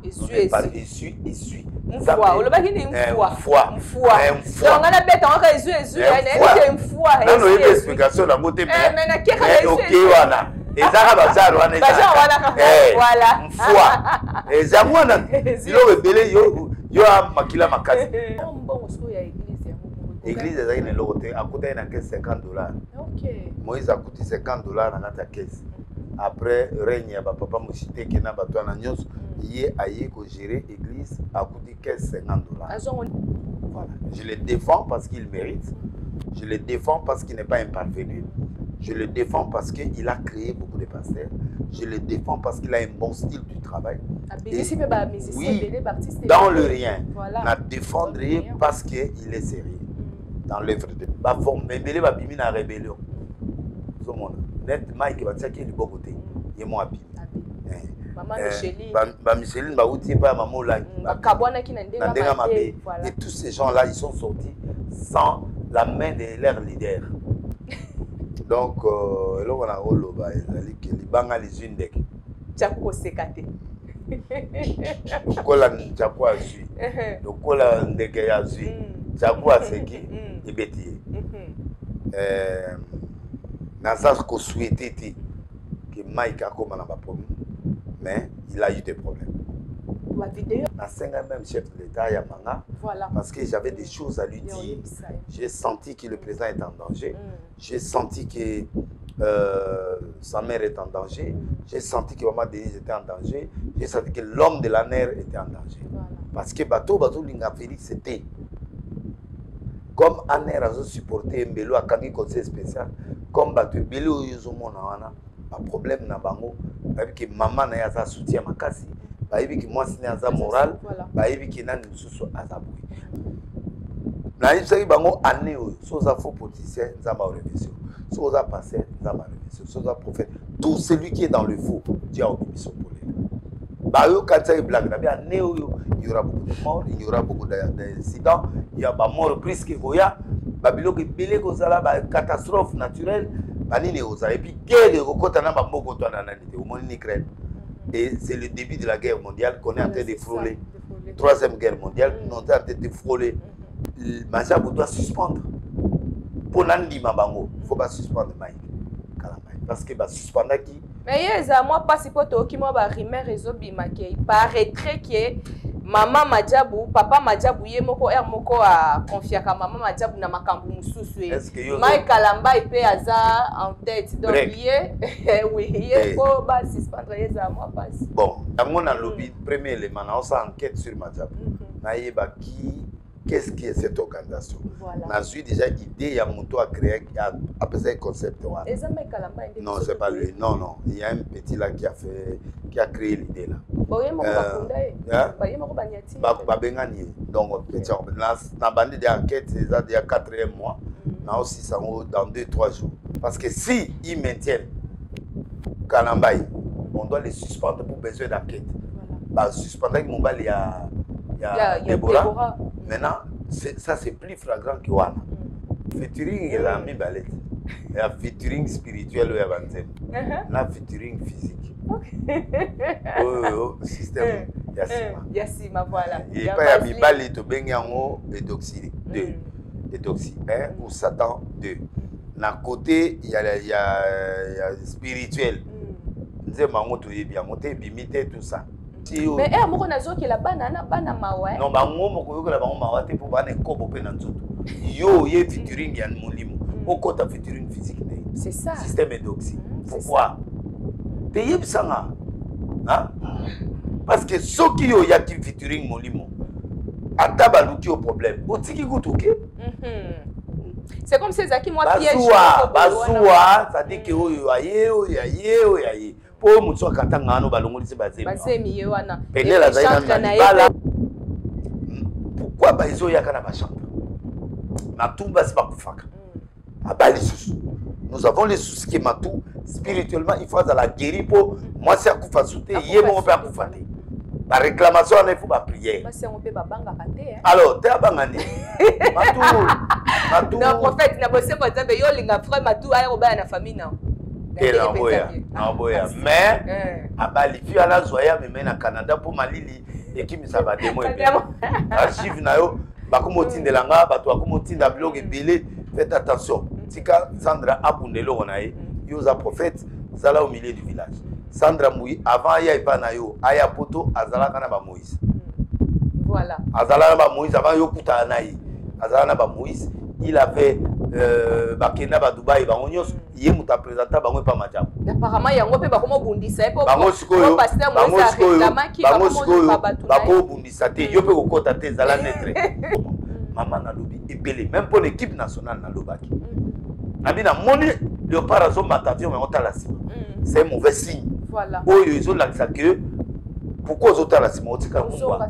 Essuie. Mfwa, on le baki ni mfwa. Mfwa. Donc on a bête on a essuie, elle mfwa. Non, non, il y a explication dans mon thème. Mais qui a OK wana. Ezaka bazaro wana. Voilà. Mfwa. Ezamwana. Bilo rebele yo makila makasi. Bon so ya église. Église ezaki na lokote akuta na caisse $50. OK. Moïse a coûté $50 dans la caisse. Après règne ya papa Moshité qui na bato na nyos yé aye ko gérer église a coûté $50. Voilà, je le défends parce qu'il mérite. Je le défends parce qu'il n'est pas imparvenu. Je le défends parce qu'il a créé beaucoup de pasteurs. Je le défends parce qu'il a un bon style du travail. Et, oui, dans le rien. Voilà. Je défendre parce qu'il est sérieux. Dans l'œuvre de ma forme, mais il va bimi na rébellion. Tout le monde. Net Mike va tchaker du bon côté. Il est mon abîme. Maman Micheline. Micheline va outil pas maman là. Et tous ces gens-là, ils sont sortis sans la main de leurs leaders. Donc, là on a rôle là, les banga les unes dek. Tchako sekate. Le kola tchako azui. Le kola ndeke azui. Tchako aseki ebeti. Nasa ko souhaité que Mike a comme un problème, mais il a eu des problèmes. La vidéo. Même chef de l'État Yamanga, voilà. Parce que j'avais des choses à lui dire. J'ai senti que le président est en danger. J'ai senti que sa mère est en danger. J'ai senti que Maman Denise était en danger. J'ai senti que l'homme de la nerf était en danger. Voilà. Parce que Bato Linga Félix c'était comme Anne a supporté Mbelo à Kangi conseil spécial, comme Bato Mbelo Yuzomona, un problème na bango, parce que maman n'a pas soutien ma kasi, parce que moi c'est un moral, parce que n'a pas soutien à sa bouille. Na yibsaki bango année soza faux politicien nzamba révision, soza pasteur nzamba révision, soza prophète, tout celui qui est dans le faux, Dieu a obéi son polé. Bah yo quand ça est blague, il y aura beaucoup de morts, il y aura beaucoup d'incidents, il y a pas mort plus que Goya, babilo que belé kozala ba catastrophe naturelle, banini oza et puis guerre de kokota na bamoko to na nité au monde Ukraine. Et c'est le début de la guerre mondiale qu'on est en train de frôler. Troisième guerre mondiale, on est en train de frôler. Majabou doit suspendre. Pour l'andi mabango, il faut pas suspendre Mike. Parce que va suspendre qui. Mais yeza moi pas si poto qui moi ba rimer réseau bimake. Paraîtrait que maman Majabou, papa Majabou ye moko moko a confier ka maman Majabou na makambu mususu. Mike Kalamba ipe aza en tête donc yé oui yé faut ba suspendre yeza moi pas. Bon, dans mon lobby premier élément on s'enquête sur Majabou. Na yeba qui qu'est-ce qui est cette organisation? Voilà. On a eu déjà l'idée, il y a mon toit à créer, à passer un concept. Non, c'est pas lui. Non, non. Il y a un petit là qui a créé l'idée là. Donc, petit, la bande d'enquête, c'est il y a 4e mois. Now, aussi, ça dans 2-3 jours. Parce que si ils maintiennent Kalambay, on doit les suspendre pour besoin d'enquête. Bah, suspendre mon bal, il y a Déborah. Maintenant, ça c'est plus flagrant que Wana. Featuring est la même balette. Il y a featuring spirituel ou avancé. Il y a featuring physique. Oh, système Yassima. Yassima, voilà. Il n'y a pas de balette au Bengango et d'oxy 2. Et d'oxy 1 ou Satan 2. D'un côté, il y a spirituel. Nous avons bien tout ça. Mais moko nazo ki la banana mawa. Non ba ngomo ko yoka la bango mawa te pour bana kobo pe na nzoto. Yo ye featuring ya mulimo. Okota featuring physique ne. C'est ça. Système endoxy. Pourquoi? Te yebsanga. Hein? Parce que ceux qui yo ya ki featuring mulimo. Ata baluki au problème. Otiki kutuke. C'est comme ces qui moi piège. Basoua, ça dit que yo aye. Pour muso katanga no balongolisi bazemi wana penela zaina na pourquoi baizo ya kana ba chambre matumba c'est pas kufaka abali susu nous avons les soucis que matou spirituellement il faut la guérir pour moi c'est akufa souté yemo pe akufate ba réclamation il faut ba prière parce on peut ba banga kate alors te abangani matou non prophète na bosse mo nzambe yo linga frère matou ayo ba na famille na mais abali fi ala zoya me na Canada pour malili équipe ça va démo archive na yo bakomo tindela nga bato bakomo tinda blog ebele. Faites attention tika Sandra abundelo na ye yoza prophète zala au milieu du village. Sandra Moui avant ya ipana yo aya poto azala kana ba Moïse. Voilà. Azala ba Moïse avant yo kuta na ye azala ba Moïse. Il avait bakenda ba Dubaï ba onyos yé muta présenter bango pa Madjabu. Apparemment yango pe bakomo bundisa po bango sikoyo pasteur Moïse akamaki bako bundisa te yo pe kokota te zala netre. Maman na lobi ebele même pour l'équipe nationale na lobaki. Nabina moni le parazo matavion mais on t'a la cima. C'est un mauvais signe. Voilà. Oh ils ont l'accent que pourquoi ils ont la cima otika ngwa.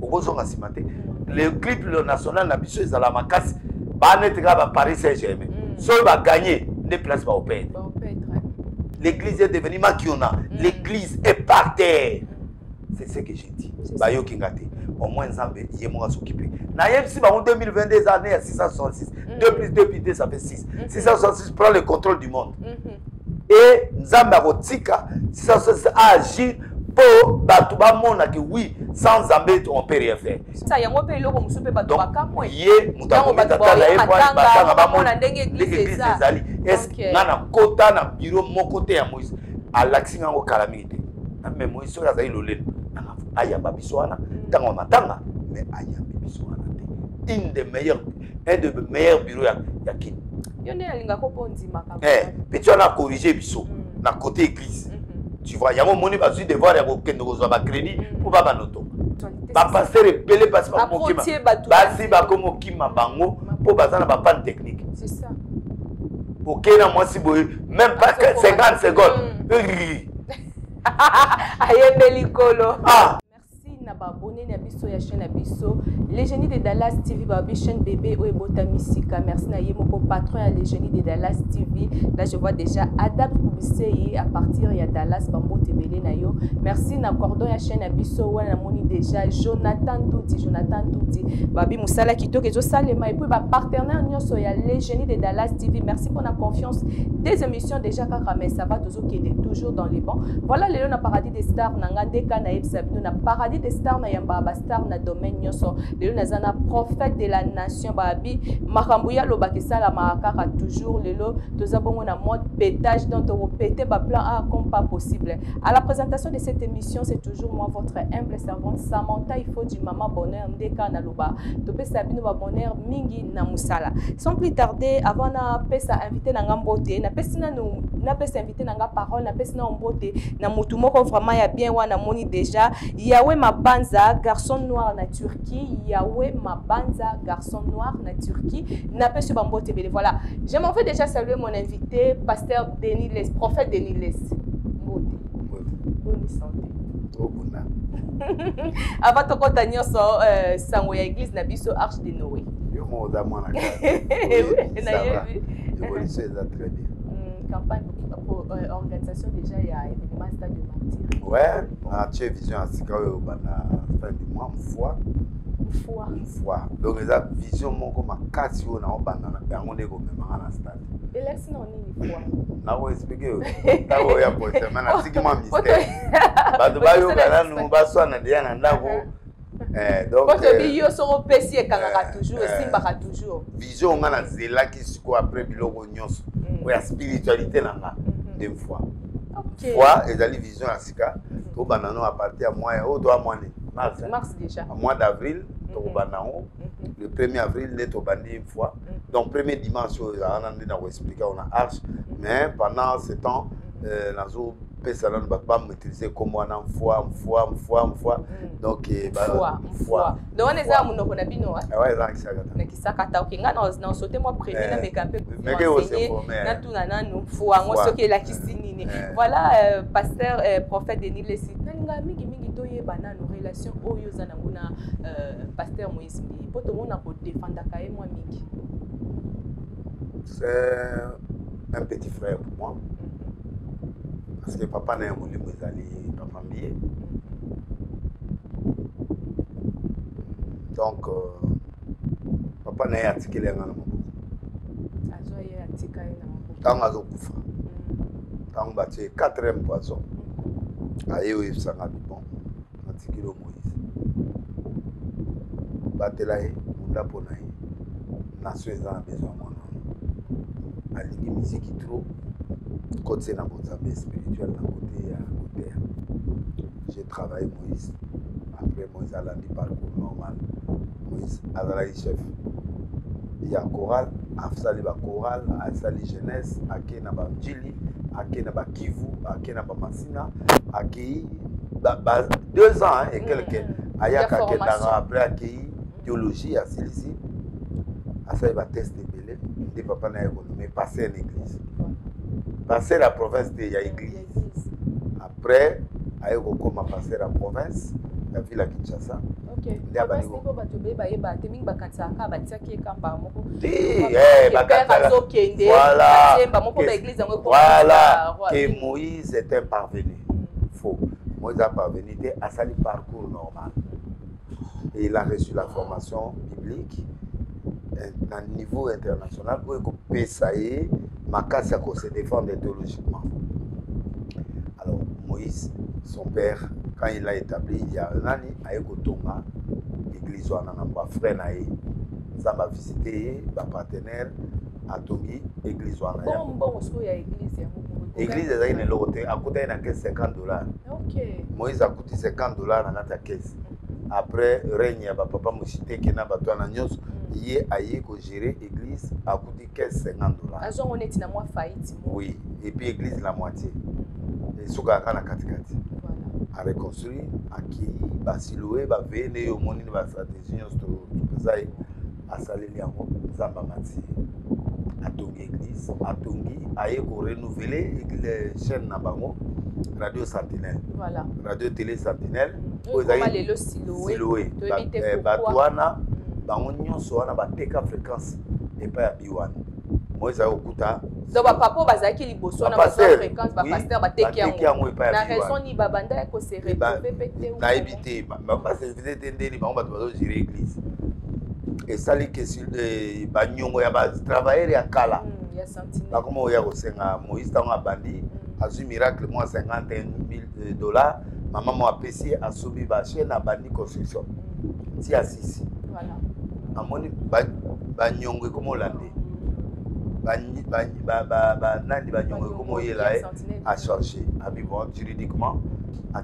Obozo nga cima te. Le clip le national na biso ezala makasi. Ba netika ba Paris Saint-Germain. So va gagner des places va au pays. L'église est devenue makiona. L'église est par terre. C'est ce que j'ai dit. Ba yo kingate. Au moins Nzambe yemo s'occuper. Na yemsi ba en 2022 années à 666. 2 plus 2 plus 2 ça fait 6. 666 prend le contrôle du monde. Et Nzambe akotika 666 a agir pour batuba mona que oui sans Nzambe on peut rien faire. Ça yango pe loko musupe batu bakamwe. Yé mutako metata la yepo batanga ba mona ndenge église ezali. Est-ce ngana kota na bureau mon côté ya Moïse alaxinga ngo calamité. Mais Moïse so azali lolelo. Aya babiswana tanga matanga mais aya babiswana te. Un des meilleurs bureaux ya kin. Yone alinga ko pondima ka. Puis tu as corrigé biso na côté église. Tu vois, il y a un moment où tu devoir avoir crédit pour pas noto. Ba passer repelé parce pas comme kima. Basi ba comme kima bango pour bazana ba panne technique. C'est ça. OK na moi si boy même pas 50 secondes. Aye belikolo. Merci na ba abonné na biso ya chaîne biso les génies de Dallas TV ba chaîne bébé o ebota misika. Merci na yemoko patron ya les génies de Dallas TV. Là je vois déjà Adap publicité à partir ya Dallas bambo tebele na yo. Merci na cordon ya chaîne biso wana moni déjà Jonathan Touti babi musala kitoko ezo salema et puis ba partenaire nyonso ya les génies de Dallas TV. Merci pour la confiance des émissions déjà kaka mais ça va toujours dans les bons. Voilà le na paradis des stars nanga deka na ebsabino na paradis des stars na yamba ba star na domaine nyonso le na zana prophète de la nation babi makambuya lobakisa la makaka toujours lelo tozabongo na mode pétage donc to péter ba plan A comme pas possible. À la présentation de cette émission, c'est toujours moi votre humble servante Samantha il faut du maman bonheur ndeka na loba to pesa bino ba bonheur mingi na musala. Sans plus tarder avant na pesa invité na ngambote na pesa na pesa invité na nga parole na pesa na mbote na mutu moko vraiment ya bien wana moni déjà Yahweh Mabanza garçon noir na Turquie Yahweh Mabanza garçon noir na Turquie na pesa bambote bele. Voilà, je m'en vais déjà saluer mon invité pasteur Denis Les prophète Denis Les. Bonne santé. Avant de continuer sur sango ya église na biso Arche de Noé. Yo mo da mwana ka. Oui, na yebi. Évolution est très bien. Campagne pour organisation déjà il y a événement stade de martyr. Ouais, na tche vision asika yo bana fin du mois une fois. Donc la vision moko makasi yo na obana na yango ndeko mema na stade. Election on ni fois. Na ko expliquer yo. Ta ko ya poste mana siki ma mystère. Ba do ba yo kana no ba so na dia na ndako. Donc quand bi yo so pesi e kangaka toujours simba ka toujours. Vision nga na zela ki siko après biloko nyonso. Ko ya spiritualité na nga deux fois. OK. Fois ezali vision asika to banano à partir à mois au doit mois mars déjà. À mois d'avril to banano le 1er avril net au bandi une fois. Donc premier dimanche on a expliqué on a arche mais pendant ce temps nazo pesalon ba pas maîtriser comme on en fois donc fois donc on est à monoko na bino ouais ça kisaka na kisaka ta okinga na sauter moi premier na mekampe na tuna nanu fois ngo soki la kisinini. Voilà pasteur prophète Denis Lesi nalinga mingi toye bana no relation oyo za na pasteur Moïse Mbi poto mona ko défendre ka moi mingi. C'est un petit frère pour moi. Parce que papa n'a pas voulu papa mié. Donc papa n'a pas articulé un peu. Dans la kufa. tant que 4e poisson aye o sanga bon matikilo Moïse batelaye munda ponaye nation ezana besoin mwana alingi musique trop côté na bonzambe spirituel na côté ya j'ai travaillé Moïse après Moïse a landi parcours normal Moïse azalaki chef ya chorale afsali ba chorale asali jeunesse ake na ba njili ake na ba Kivu ake na ba Masina ake 2 ans et quelques ayaka kendanga après ake théologie à Silisi asali ba test belé ndi papa na yeko mais passer en église passer la province de ya église après ayeko koma passer la province la ville à Kinshasa. Ok. Voilà. Que Moïse était parvenu. Faux. Moïse a parvenu à sa parcours normal. Et il a reçu la formation biblique à un niveau international pour que Pesaïe, Makassa, se défendre théologiquement. Alors, Moïse, son père, quand il l'a établi, il y a un an, il a l'église, frère, ça m'a visité, ma partenaire, à Tongi, l'église. L'église est une loterie, à côté il a 50 $. Moïse a coûté 50 $ dans la caisse. Après, règne, papa Mouchité, qui n'a pas de nyos, il a géré l'église à coûté 50 $. Oui, et puis l'église la moitié. Et ce qu'on a katikati. À reconstruire, à qui, à silouer, à veiller, au monde, à stratégie, à saler les amours, Zamba Mati, à Tongi église, à Tongi, à renouveler les chaînes Nabango, Radio Sentinelle. Voilà. Radio Télé Sentinelle. Le silouer. Batouana, Bangonyon, Soana, Bateka fréquence, et pas à Biwan. Moi, ça okuta. Donc papa bazaki liboso na ba fréquence ba pasteur ba teki yango. Na raison ni babanda ko se retrouver pété ou. Na éviter ba se visiter ndeli ba ba to gérer église. Et ça les question de ba nyongo ya ba travailler ya kala. Ya sentinelle. Ba comment ya ko senga Moïse tanga bandi azu miracle moi 51 000 $. Maman mo apprécié a soubi ba chaîne na bandi construction. Ti assisi. Voilà. Amoni ba nyongo comment landé. Nani Banyongo comment il a changé juridiquement à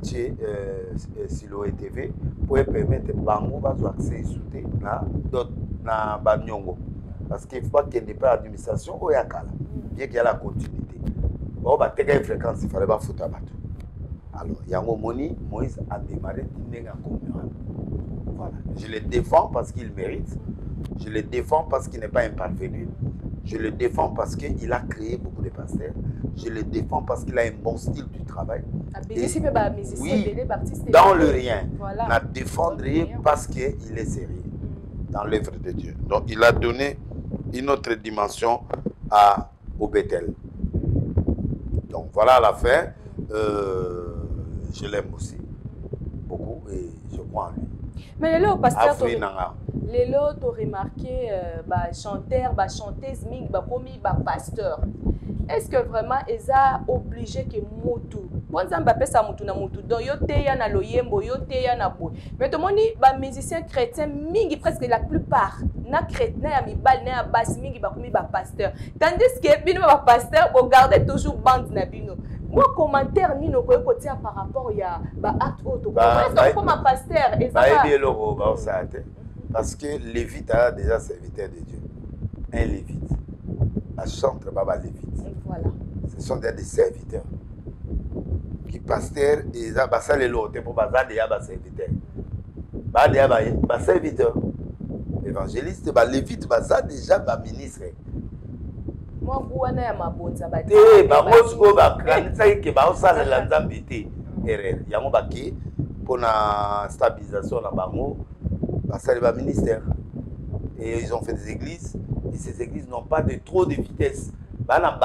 Siloé TV pour permettre Bango d'accès soutien na Banyongo parce qu'il faut pas qu'il n'y ait pas d'administration au Yakala bien qu'il y a la continuité. Bon bah t'es fréquence il fallait pas foutre à bateau. Alors Yango Moni Moïse a démarré voilà. Je le défends parce qu'il mérite. Je le défends parce qu'il n'est pas un parvenu. Je le défends parce qu'il a créé beaucoup de pasteurs. Je le défends parce qu'il a un bon style du travail. Et, oui, dans le rien. Voilà. La défendre parce qu'il est sérieux dans l'œuvre de Dieu. Donc il a donné une autre dimension au Bethel. Donc voilà à la fin. Je l'aime aussi beaucoup et je crois en lui. Mais le pasteur, les lots ont remarqué chanteur, chanteuse, commis, pasteur. Est-ce que vraiment ils ont obligé que Moutou, bon ça m'appelle ça Moutou na Moutou, donc yoteya na loyembo, yoteya na boy. Mais tout le monde musiciens chrétiens, mingi presque la plupart, na chrétien na mibal na basse mingi commis pasteur. Tandis que bino pasteur regarde toujours bande na bino. Moi commentaire ni no koyo kotia par rapport ya acte auto. Est-ce que comme pasteur et ça parce que Lévite a déjà serviteur de Dieu. Un Lévite. La chantre Baba Lévite. Voilà. Ce sont des serviteurs. Qui pasteur et ça les lots pour bazar déjà ba serviteur. Ba déjà ba serviteur. Évangéliste ba Lévite bazar déjà ba ministre. Moi bouana ya mabonza ba. Ba mosko ba kanisa ke ba osala la nzambité. Erreur. Yango ba ki pour la stabilisation na bango. C'est le ministère. Et ils ont fait des églises. Et ces églises n'ont pas de trop de vitesse. Mais la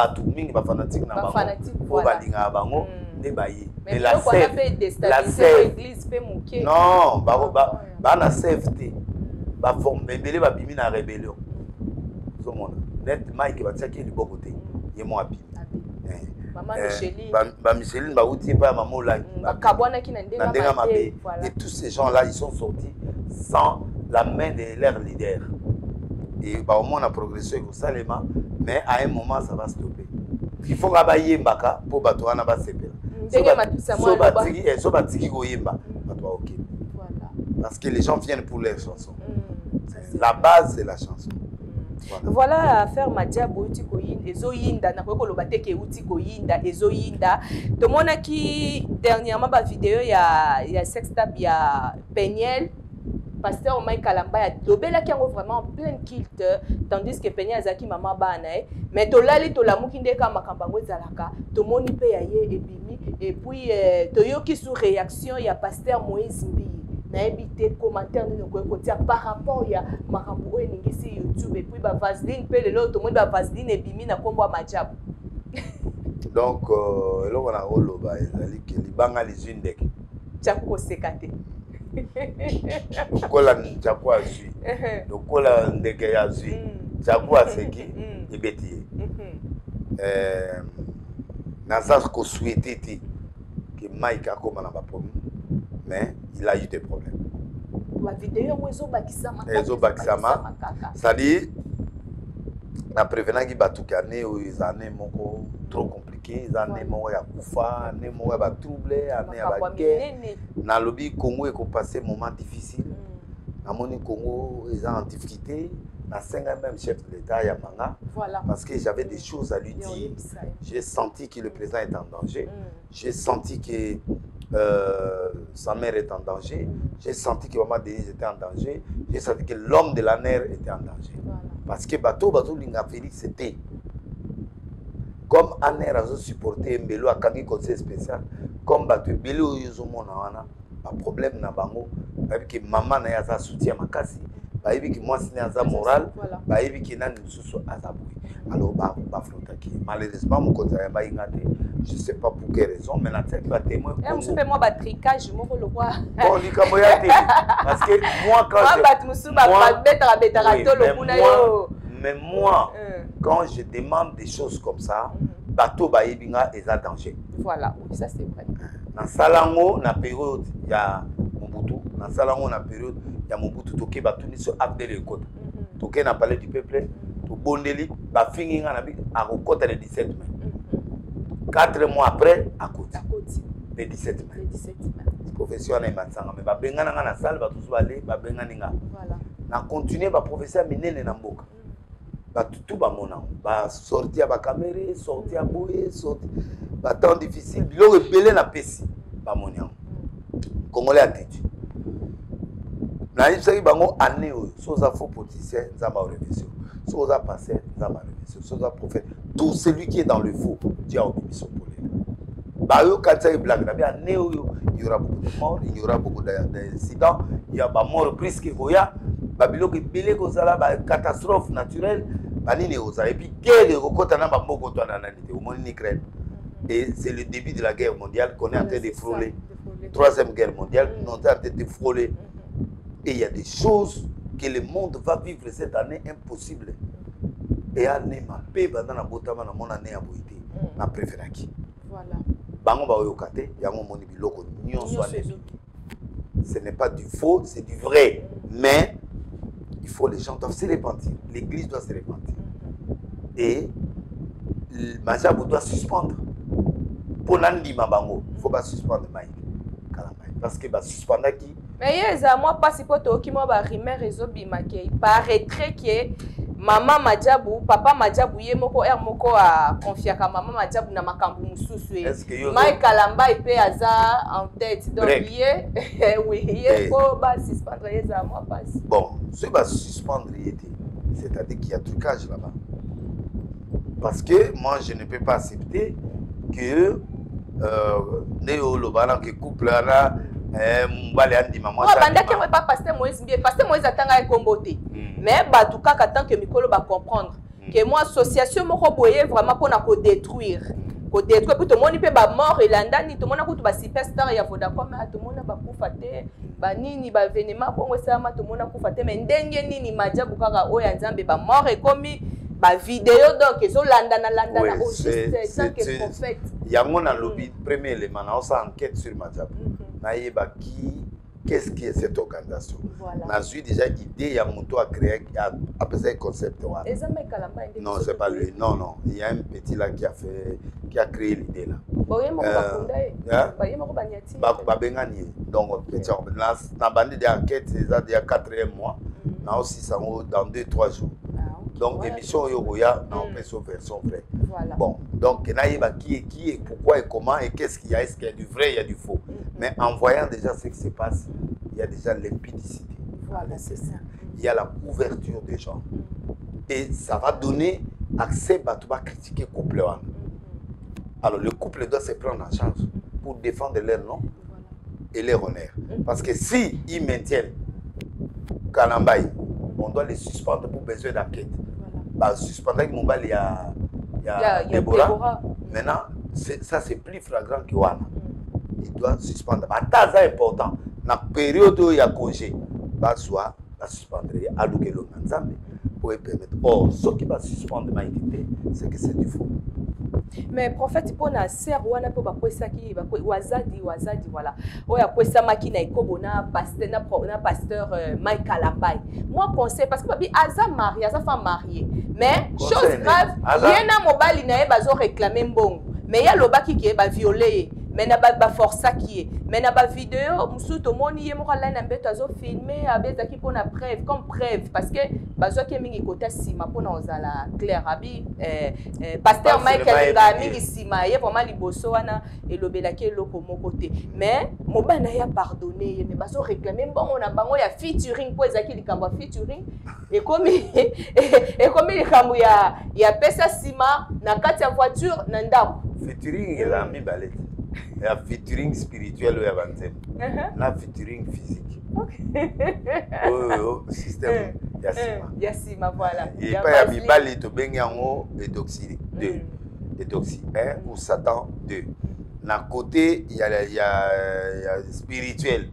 sève. Non, la sèveté. La rébellion. Net Mike va checker du bon côté. Il est moins abîmé. Micheline bauti pas maman Olangi et tous ces gens là ils sont sortis sans la main de leurs leaders et au moins on a progressé au Salema mais à un moment ça va stopper il faut rabailler mbaka pour batouana ba sepela so batiki goyemba batwa OK parce que les gens viennent pour leurs chansons la base c'est la chanson. Voilà affaire Madiabou uti koyinda ezoyinda na ko lobate ke uti koyinda ezoyinda to mona ki dernièrement ba vidéo ya sextape ya Peniel pasteur Omai Kalamba ya dobela ki vraiment en plein kilt tandis que Peniel azaki mama bana mais to lali to lamuki ndeka makambango ezalaka to moni pe ya ye ebimi et puis to yoki sous réaction ya pasteur Moïse Mbi na éviter commentaire nous par rapport ya makambo eningisi YouTube et puis ba Vaseline pe le lot monde ba Vaseline et bimi na kombo Madiabou donc là on a oloba ezali ke libanga les une dek tshako sekate kola tshako azui kola ndeke ya azui tshako aseki ibeti naza ko souhaiter que Mike a comme na ba problème mais il a eu des problèmes. La vidéo c'est-à-dire na prévenant qui batukane ou ils années moko trop compliqué, ils années moko ya kufa, années moko ba troublé, années ya ba guerre. Na lobby Congo et ko passer moment difficile. Na moni Congo ils ont en difficulté. Na senga même chef de l'État ya manga. Voilà. Parce que j'avais des choses à lui dire. J'ai senti que le président est en danger. J'ai senti que sa mère est en danger. J'ai senti que Maman Denise était en danger. J'ai senti que l'homme de la nerf était en danger. Voilà. Parce que Bato Linga Félix c'était comme Aner a supporté Mbelo à Kangi conseil spécial. Comme Bato Mbelo Yuzomona, pas problème na bango. Parce que maman n'a pas soutien makasi. Baïbi qui moi c'est un moral, baïbi qui n'a pas de alors malheureusement mon conseiller ba ingate, je sais pas pour quelle raison mais la tête va témoin. Je sais moi ba tricage mo le roi. Bon likamoya parce que moi mais moi quand je demande des choses comme ça, bateau baïbinga est en danger. Voilà, oui ça c'est vrai. Dans Salango na période il y a Mobutu, dans Salango na période il y a Mobutu toke batuni sur Abdel Ekota. Toke na parler du peuple, to bondeli ba finginga na bi a Okota le 17 mai. 4 mois après à côté. Le 17 mai. Le 17 mai. Professeur na matsanga mais ba bengana na salle ba tous balé ba bengana nga. Voilà. Na continuer ba professeur minene na mboka. Ba tout ba mona ba sortir ba caméra, sortir boye, sortir ba temps difficile, bilo rebelle na pesi ba monia. Congolais attitude. Na yibsaki bango année oyo soza faux politicien nzamba révision. Soza passé nzamba révision. Soza prophète, tout celui qui est dans le faux, Dieu a obéi son problème. Bah yo quand ça est blague, année oyo il y aura beaucoup de morts, il y aura beaucoup d'incidents, il y a ba mort presque goya, ba biloko belé kozala ba catastrophe naturelle, ba nini oza et puis guerre kokota na ba mboko to na nalité au monde Ukraine. Et c'est le début de la guerre mondiale qu'on est en train de frôler. Troisième guerre mondiale, nous sommes en train de frôler. Et il y a des choses que le monde va vivre cette année impossible. Et année ma paix dans la botama na mon année à boité. Na préféré qui. Voilà. Bango ba oyokate, yango moni biloko nyonso année. Ce n'est pas du faux, c'est du vrai. Mais il faut les gens doivent se repentir. L'église doit se repentir. Et Madiabou doit suspendre. Pour l'andima bango, il faut pas suspendre Mike. Parce que va suspendre qui. Mais yeza moi pas si poto qui moi ba rimer réseau bimake paraîtrait que maman Madiabou papa Madiabou ye moko moko a confier ka maman Madiabou na makambu mususu Mike Kalamba ipe aza en tête donc yé oui yé faut ba suspendre yeza moi pas. Bon, ce va suspendre c'est-à-dire qu'il y a trucage là-bas. Parce que moi je ne peux pas accepter que Néo Lobana que couple là mbale andi maman ça banda que pas pasteur Moïse bien pasteur Moïse atanga ekomboté mais batuka tant que mikolo ba comprendre que moi association moko boye vraiment pour na ko détruire pour tout le monde peut ba mort et landani tout le monde ko ba superstar ya Vodacom mais tout le monde ba kufa te ba nini ba événement bongo sama tout le monde kufa te mais ndenge nini Madiabou kaka oya Nzambe ba mort et komi ba vidéo donc ils ont landana au juste tant que prophète. Il y a mon lobby premier élément on s'enquête sur Madjabou. Naïba qui qu'est-ce qui est cette organisation? Voilà. J'ai déjà idée, il y a mon toit à créer, à passer concept. Non, c'est pas lui. Non, non. Il y a un petit là qui a créé l'idée là. Donc, la bande d'enquête, c'est il y a 4e mois. Aussi, ça dans 2-3 jours. Donc, l'émission Yogoya, on fait son version vraie. Voilà. Bon, donc, qui est, pourquoi et comment, et qu'est-ce qu'il y a? Est-ce qu'il y a du vrai, il y a du faux? Mais en voyant déjà ce qui se passe, il y a déjà l'impudicité. Voilà, c'est ça. Il y a la couverture des gens. Et ça va donner accès à critiquer le couple. Alors, le couple doit se prendre en charge pour défendre leur nom et leur honneur. Parce que si ils maintiennent Kalambaye, on doit les suspendre pour besoin d'enquête. Bah, suspendre avec mon bal, il y a Déborah. Maintenant, ça c'est plus flagrant que Wana. Il doit suspendre. C'est important. Dans la période où il y a congé, bah, soit la suspendre à l'oukello Nzambe pour permettre. Or, ce qui va suspendre ma équité, c'est que c'est du faux. Mais prophète pour na ser wana po bakwesa ki wazadi voilà oya kwesa maki na ikobona pasteur Mike Kalambaye. Moi conseil parce que babi aza marié aza femme mariée mais chose grave yena mobali na e bazo réclamer mbongo mais ya lobaki ki e ba violer mais na ba força qui est mais na ba vidéo musuto moni ye mokala na mbeto azo filmer abezaki pona preuve comme preuve parce que bazo ki mingi kota sima pona ozala clair abi pasteur Michael nga mingi sima ye vraiment liboso wana elobelaki eloko moko te mais mobana ya pardonner ye mais bazo réclamer mbongo na bango ya featuring po ezaki likambo featuring et comme likambo ya pesa sima na kati ya voiture na ndako featuring eza mibale. Il y a featuring spirituel ou il y a la featuring physique. Système Yassima, voilà. Et pas y a Mibali to Benyango et Doxy 2. Et Doxy 1 ou Satan 2. D'un côté, il y a spirituel.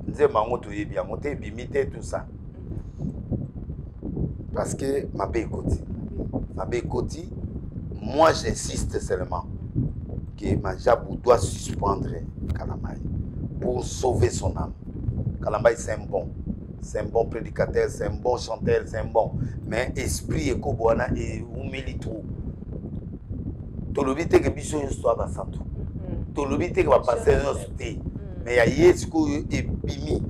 Nous avons bien monté, bimité, tout ça. Parce que ma Bécoti, moi j'insiste seulement que Madjabou doit suspendre Kalambaye pour sauver son âme. Kalambaye c'est un bon prédicateur, c'est un bon chanteur, c'est un bon. Mais esprit et Koboana et Oumelitrou. Tolobite que biso histoire va santo. Tolobite que va passer nos thé. Mais il y a Yesko et Bimi.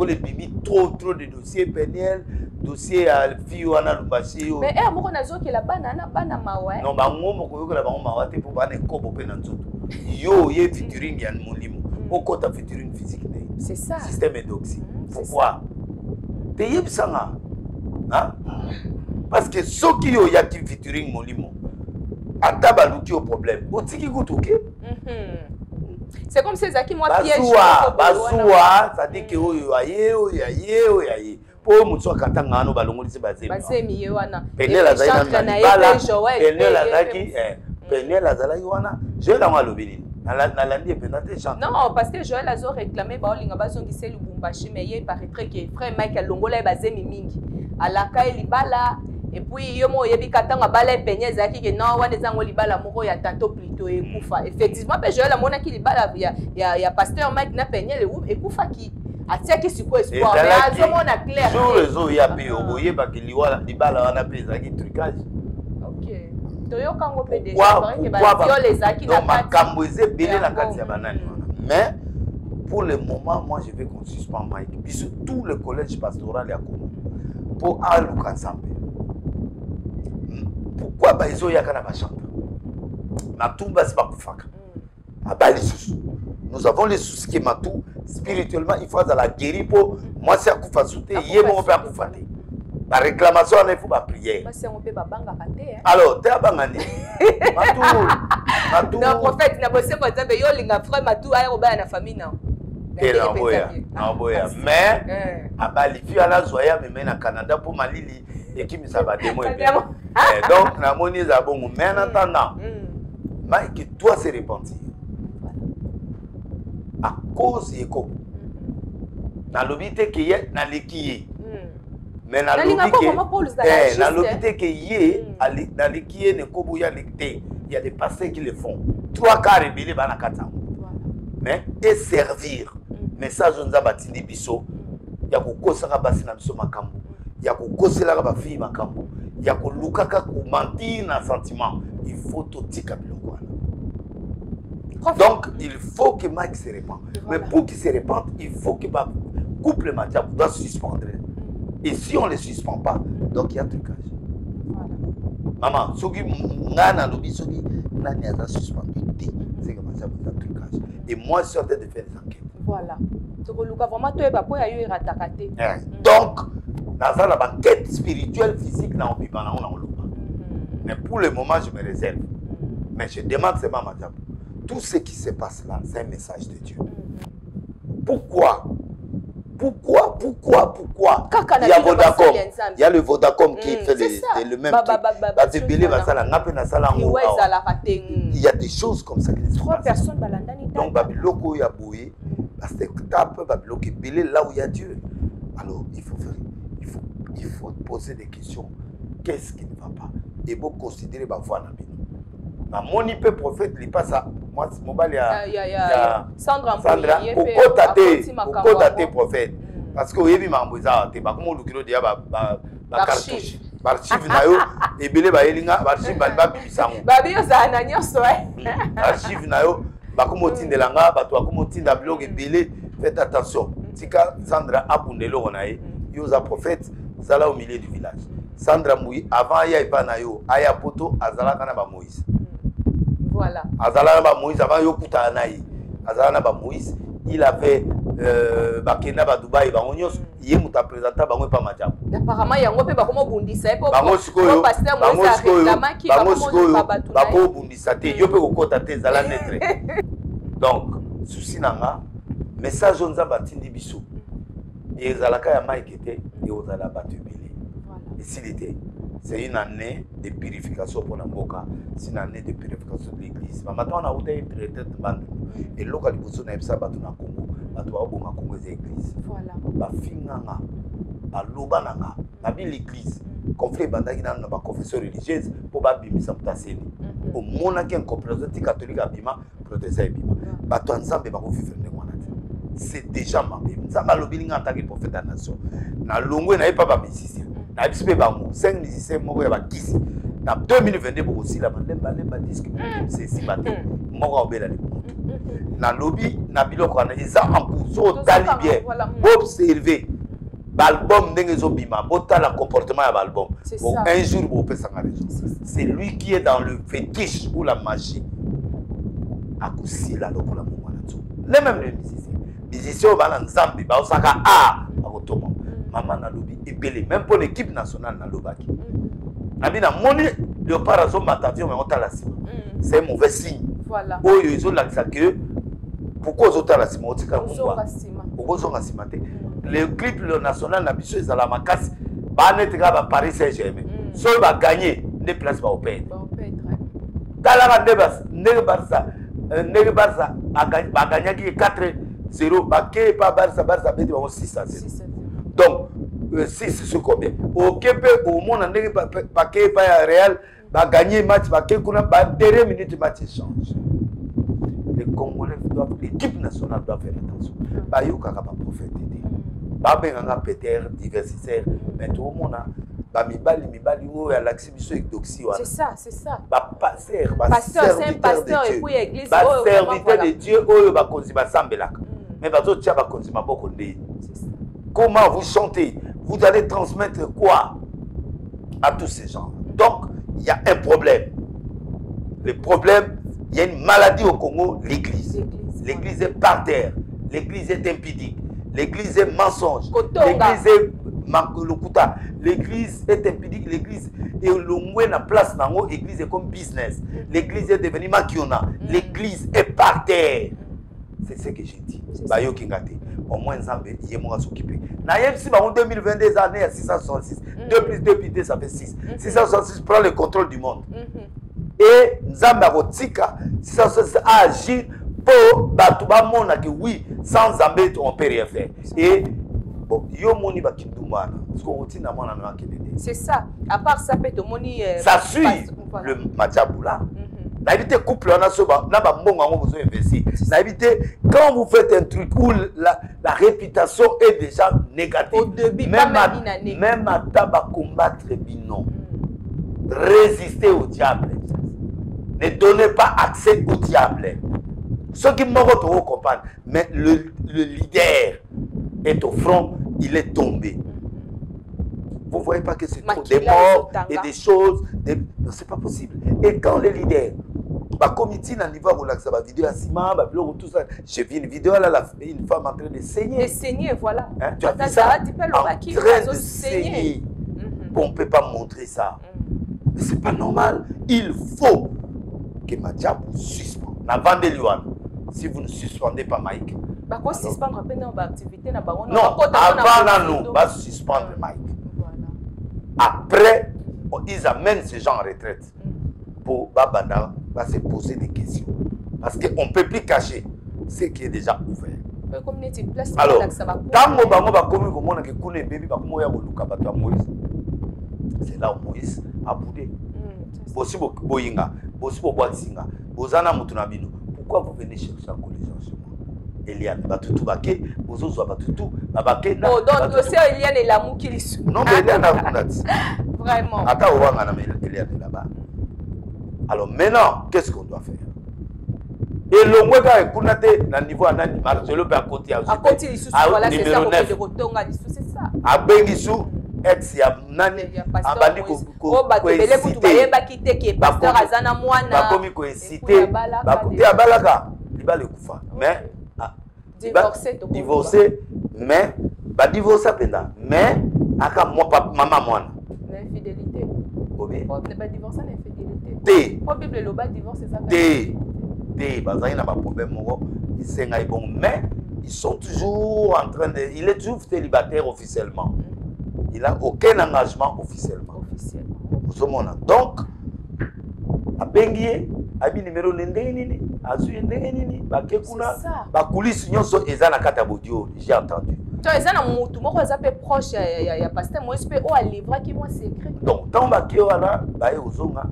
Les Bimi trop de dossiers péniels, dossiers à Fiona Lubashi. Mais moi nazo que la banana mawa. Non, bah moi moko que la banana mawa te pour bana kobo pe nanzoto. Yo ye featuring ya molimo. Oko ta featuring physique. C'est ça. Système doxy. Pourquoi? Payer bisanga. Hein? Parce que ceux qui ont yaki featuring molimo. Ataba luki au problème. Otiki kutuke. C'est comme ces qui moi piège. Basoua, ça dit que oyaye. Pour mutswa katanga no balongolisi bazemi. Bazemi wana. Penel azali na bala. Penel azaki Penel azali wana. Je la ngalo bini. Na landi penate chante. Non, parce que Joël azo réclamé ba olinga bazongise Lubumbashi mais il paraîtrait que frère Michael Longola bazemi mingi. Alaka elibala. Et puis, yomo yebi katanga bala penyez aki que non wana zango libala moko ya tato plutôt ekufa. Effectivement, pe Joël amona ki libala ya pasteur Mike na penyele ekufa ki atiaki siko espoir mais azomona clair. Sur réseau ya pe oboye ba ki libala wana pe ezaki trucage. OK. Toyoka ngo pe déjà que ba viole ezaki na kati. Donc makambo eze belé na kati ya banani wana. Mais pour le moment, moi je vais qu'on suspend Mike. Puis tout le collège pastoral ya Congo pour aluka ensemble. Pourquoi Baïzo Yakana Bachanta? Matou Basba Koufaka. Nous avons les soucis qui Matou, spirituellement, il faut la guérir pour moi, c'est à Koufa Souté, il mon père Koufate. La réclamation, il faut la prière. Alors, tu as Bangani. Matou. Non, prophète, il n'a pas besoin de dire que les frères Matou a robé la famille. Mais, à Balifi, à la Zoya, mais au Canada pour Malili. Et qui me savait démontrer. Donc, la monnaie est bon. Mais en attendant, Mike doit se repentir. À cause de quoi? Dans l'obité qui est, dans l'équipe. Mais na lobité que yé ali qui est ne kobuya lecté, il y a des pasteurs qui le font. 3 quarts rebelle bana kata. Mais et servir. Message on za batindi biso. Ya ko kosaka basi na biso makambo. Ya ko kosela ba fille makambo. Ya ko lukaka ko mentir na sentiment. Il faut tout tika biloko. Donc il faut que Mike se répande. Mais pour qu'il se répande, il faut que le couple Madjabou doit se suspendre. Et si on ne les suspend pas, donc il y a trucage. Maman, ce qui n'a suspendu, c'est que Madjabou a trucage. Et moi, je suis en train de faire des enquêtes. Voilà. Donc, dans la enquête spirituelle, physique, mais pour le moment, je me réserve. Mais je demande seulement à Madjabou. Tout ce qui se passe là, c'est un message de Dieu. Pourquoi? Il y a Vodacom. Il y a le Vodacom qui fait le même truc. Il y a des choses comme ça. 3 personnes. Donc, Babiloko y a boué. Babiloko est là où il y a Dieu. Alors, il faut poser des questions. Qu'est-ce qui ne va pas? Et vous considérez ma foi. Mon hyper prophète, il passe à moi, il y a Sandra, pourquoi tes prophètes? Parce que vous avez mamboza, tu vas comme le kilo de cartouche, archive nayo, et belé ba elinga, archive ba bibisango. Babio za ananya soe. Archive nayo, ba comme otinde langa, ba toi comme otinde blog et belé, faites attention. Tika Sandra abundelo onaye, yoza prophète, zala au milieu du village. Sandra Moui, avant ya ipa nayo, aya poto, azala kana ba Moïse. Voilà. Azala ba Moïse avant yokuta anayi. Azala ba Moïse, il avait bakena ba Dubaï ba onyos, yé muta présenta ba pas Madjabou. Apparemment yango pe ba komo bundisa po. Ba ko bundisa te, yo pe kokota te zala netre. Donc, souci nanga, message on za batindi biso. Et zalaka ya Mike était et ozala batubili. Voilà. Et s'il était, c'est une année de purification pour la Mboka, c'est une année de purification de l'église. Mais maintenant, on a eu une traité de bande. Et local du Bousson, on a eu ça dans le Congo. On a eu un Congo des églises. Voilà. Bafinganga, Balobananga, on a vu l'église. Conflit bandagi dans la confession religieuse pour babimisa mutaseni. Au monde qui est un compréhension catholique abima, protestant abima. Bato ensemble ba ko vivre ne mwana. C'est déjà mamé. Ça va l'obilinga en tant que prophète de la nation. Na longo na pas ba musicien. Na bispe ba mo 5 musiciens moko ya ba kisi. Na 2022 pour aussi la lemba disque. C'est si matin. Moko obela le. Na lobby na biloko na isa en pousso talibien. Observer. L'album Nengezobima, bota le comportement de l'album. Bon, un jour, vous pouvez s'en raison. C'est lui qui est dans le fétiche ou la magie. Akusi la pour la moment. Les mêmes les musiciens. Les musiciens ont Nzambi, Osaka A, Marotomo. Maman Nalobi est belé. Même pour l'équipe nationale Nalobaki. Nabina Moni, le parazo Matavio, mais on t'a la cime. C'est un mauvais signe. Voilà. Oh, ils ont l'accès que. Pourquoi ils ont la cime? Le clip national na biso ezala makasi ba netika ba Paris Saint-Germain so ba gagner des places ba opérer tala ba debas ndenge Barça ba gagner ki 4-0 ba ke pa Barça beti ba 6-0 donc 6 c'est combien au kepe au monde ndenge ba ke pa Real ba gagner match ba ke kuna ba dernière minute match change. Les Congolais doivent, l'équipe nationale doit faire attention. Ba yoka ka ba prophète. Babenganga Peter diversitaire mais tout le monde a mibali ou à l'axibiso et doxy. C'est ça. Pasteur c'est un pasteur et puis église serviteur de Dieu ou ba konzima sambelaka mais bato tia ba konzima boko ndé. Comment vous chantez, vous allez transmettre quoi à tous ces gens? Donc il y a un problème. Le problème, il y a une maladie au Congo, l'église. L'église est par terre, l'église est impudique. L'église est mensonge. L'église est Makulukuta. L'église est impudique. L'église est l'ongoué na place nango. L'église est comme business. L'église est devenue makiona. L'église est par terre. C'est ce que j'ai dit. Bayo Kingate. Au moins, Nzambe, il est moins s'occuper. Naïm, si en 2022 années à 666, 2 plus 2 plus 2, ça fait 6. 666 prend le contrôle du monde. Et Nzambe a Rotika, 666 a agi. Pour Batouba Mona que oui, sans Zambé on peut rien faire. Et bon yo moni ba kindumana parce qu'on retient na mona na kelele c'est ça à part ça peut moni ça suit le Madjabula na éviter couple on a so ba na ba mbongo ngo besoin investir na éviter quand vous faites un truc où la réputation est déjà négative au début même à taba combattre binon résistez au diable ne donnez pas accès au diable ceux qui m'ont comprendre mais le leader est au front il est tombé. Vous voyez pas que c'est trop des morts et des choses non c'est pas possible et quand les leaders comme il dit à niveau relaxer la vidéo à Sima tout ça j'ai vu une vidéo là une femme en train de saigner voilà hein? Tu as vu ça en train de saigner bon, on peut pas montrer ça mais c'est pas normal il faut que Madjabou suspende si vous ne suspendez pas Mike non avant nous va suspendre Mike après ils amènent ces gens en retraite pour Babana va se poser des questions parce qu'on ne peut plus cacher ce qui est déjà ouvert. Alors, c'est là où Moïse a boudé. Pourquoi vous venez chercher la collision chez moi? Eliane, Batutu Baké, Bozozo Batutu, Babaké. Oh, donc le sœur Eliane est l'amour qui les suit. Non, mais Eliane a dit. Vraiment. Attends, on va Eliane est là-bas. Alors maintenant, qu'est-ce qu'on doit faire? Et le moins qu'on a dans le niveau anani, Marcelo peut à côté. À côté, voilà, c'est ça. C'est ça. À Bengisou, ex ya nani, abandi ko bakomi ko inciter, bakomi abalaka, libale kufa. Mais divorcé, mais ba divorcer penda, mais aka maman mwana. L'infidélité. Obi. Pas divorcer l'infidélité. T. Pas Bible le bas divorce c'est ça. T. Bazali n'a pas problème ils s'engaillent bon mais ils sont toujours en train de il est toujours célibataire officiellement. Il n'a aucun engagement officiellement. Donc à Benguier abi numéro nini azu nini bakekuna bakulisi nyonso eza na kata bodio j'ai entendu. Donc eza na mutu moko eza pe proche ya pasteur Moïse pe o a livré qui moi secret. Donc tant bakio wana bae ozonga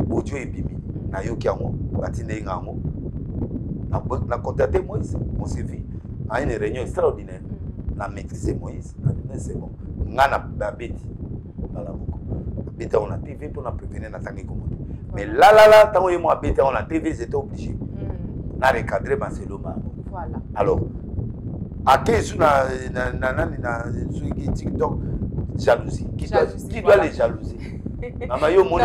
bodio ebimi na yoki yango batinde ngango na contacter Moïse on s'est vu à une réunion extraordinaire na maîtriser Moïse na c'est bon ngana babeti voilà beaucoup babeti on a TV pour na prévenir na tangi komoto mais là tant yo mo babeti on a TV j'étais obligé na recadrer Marcelo voilà alors à quel na TikTok jalousie qui doit les jalouser mama yo moni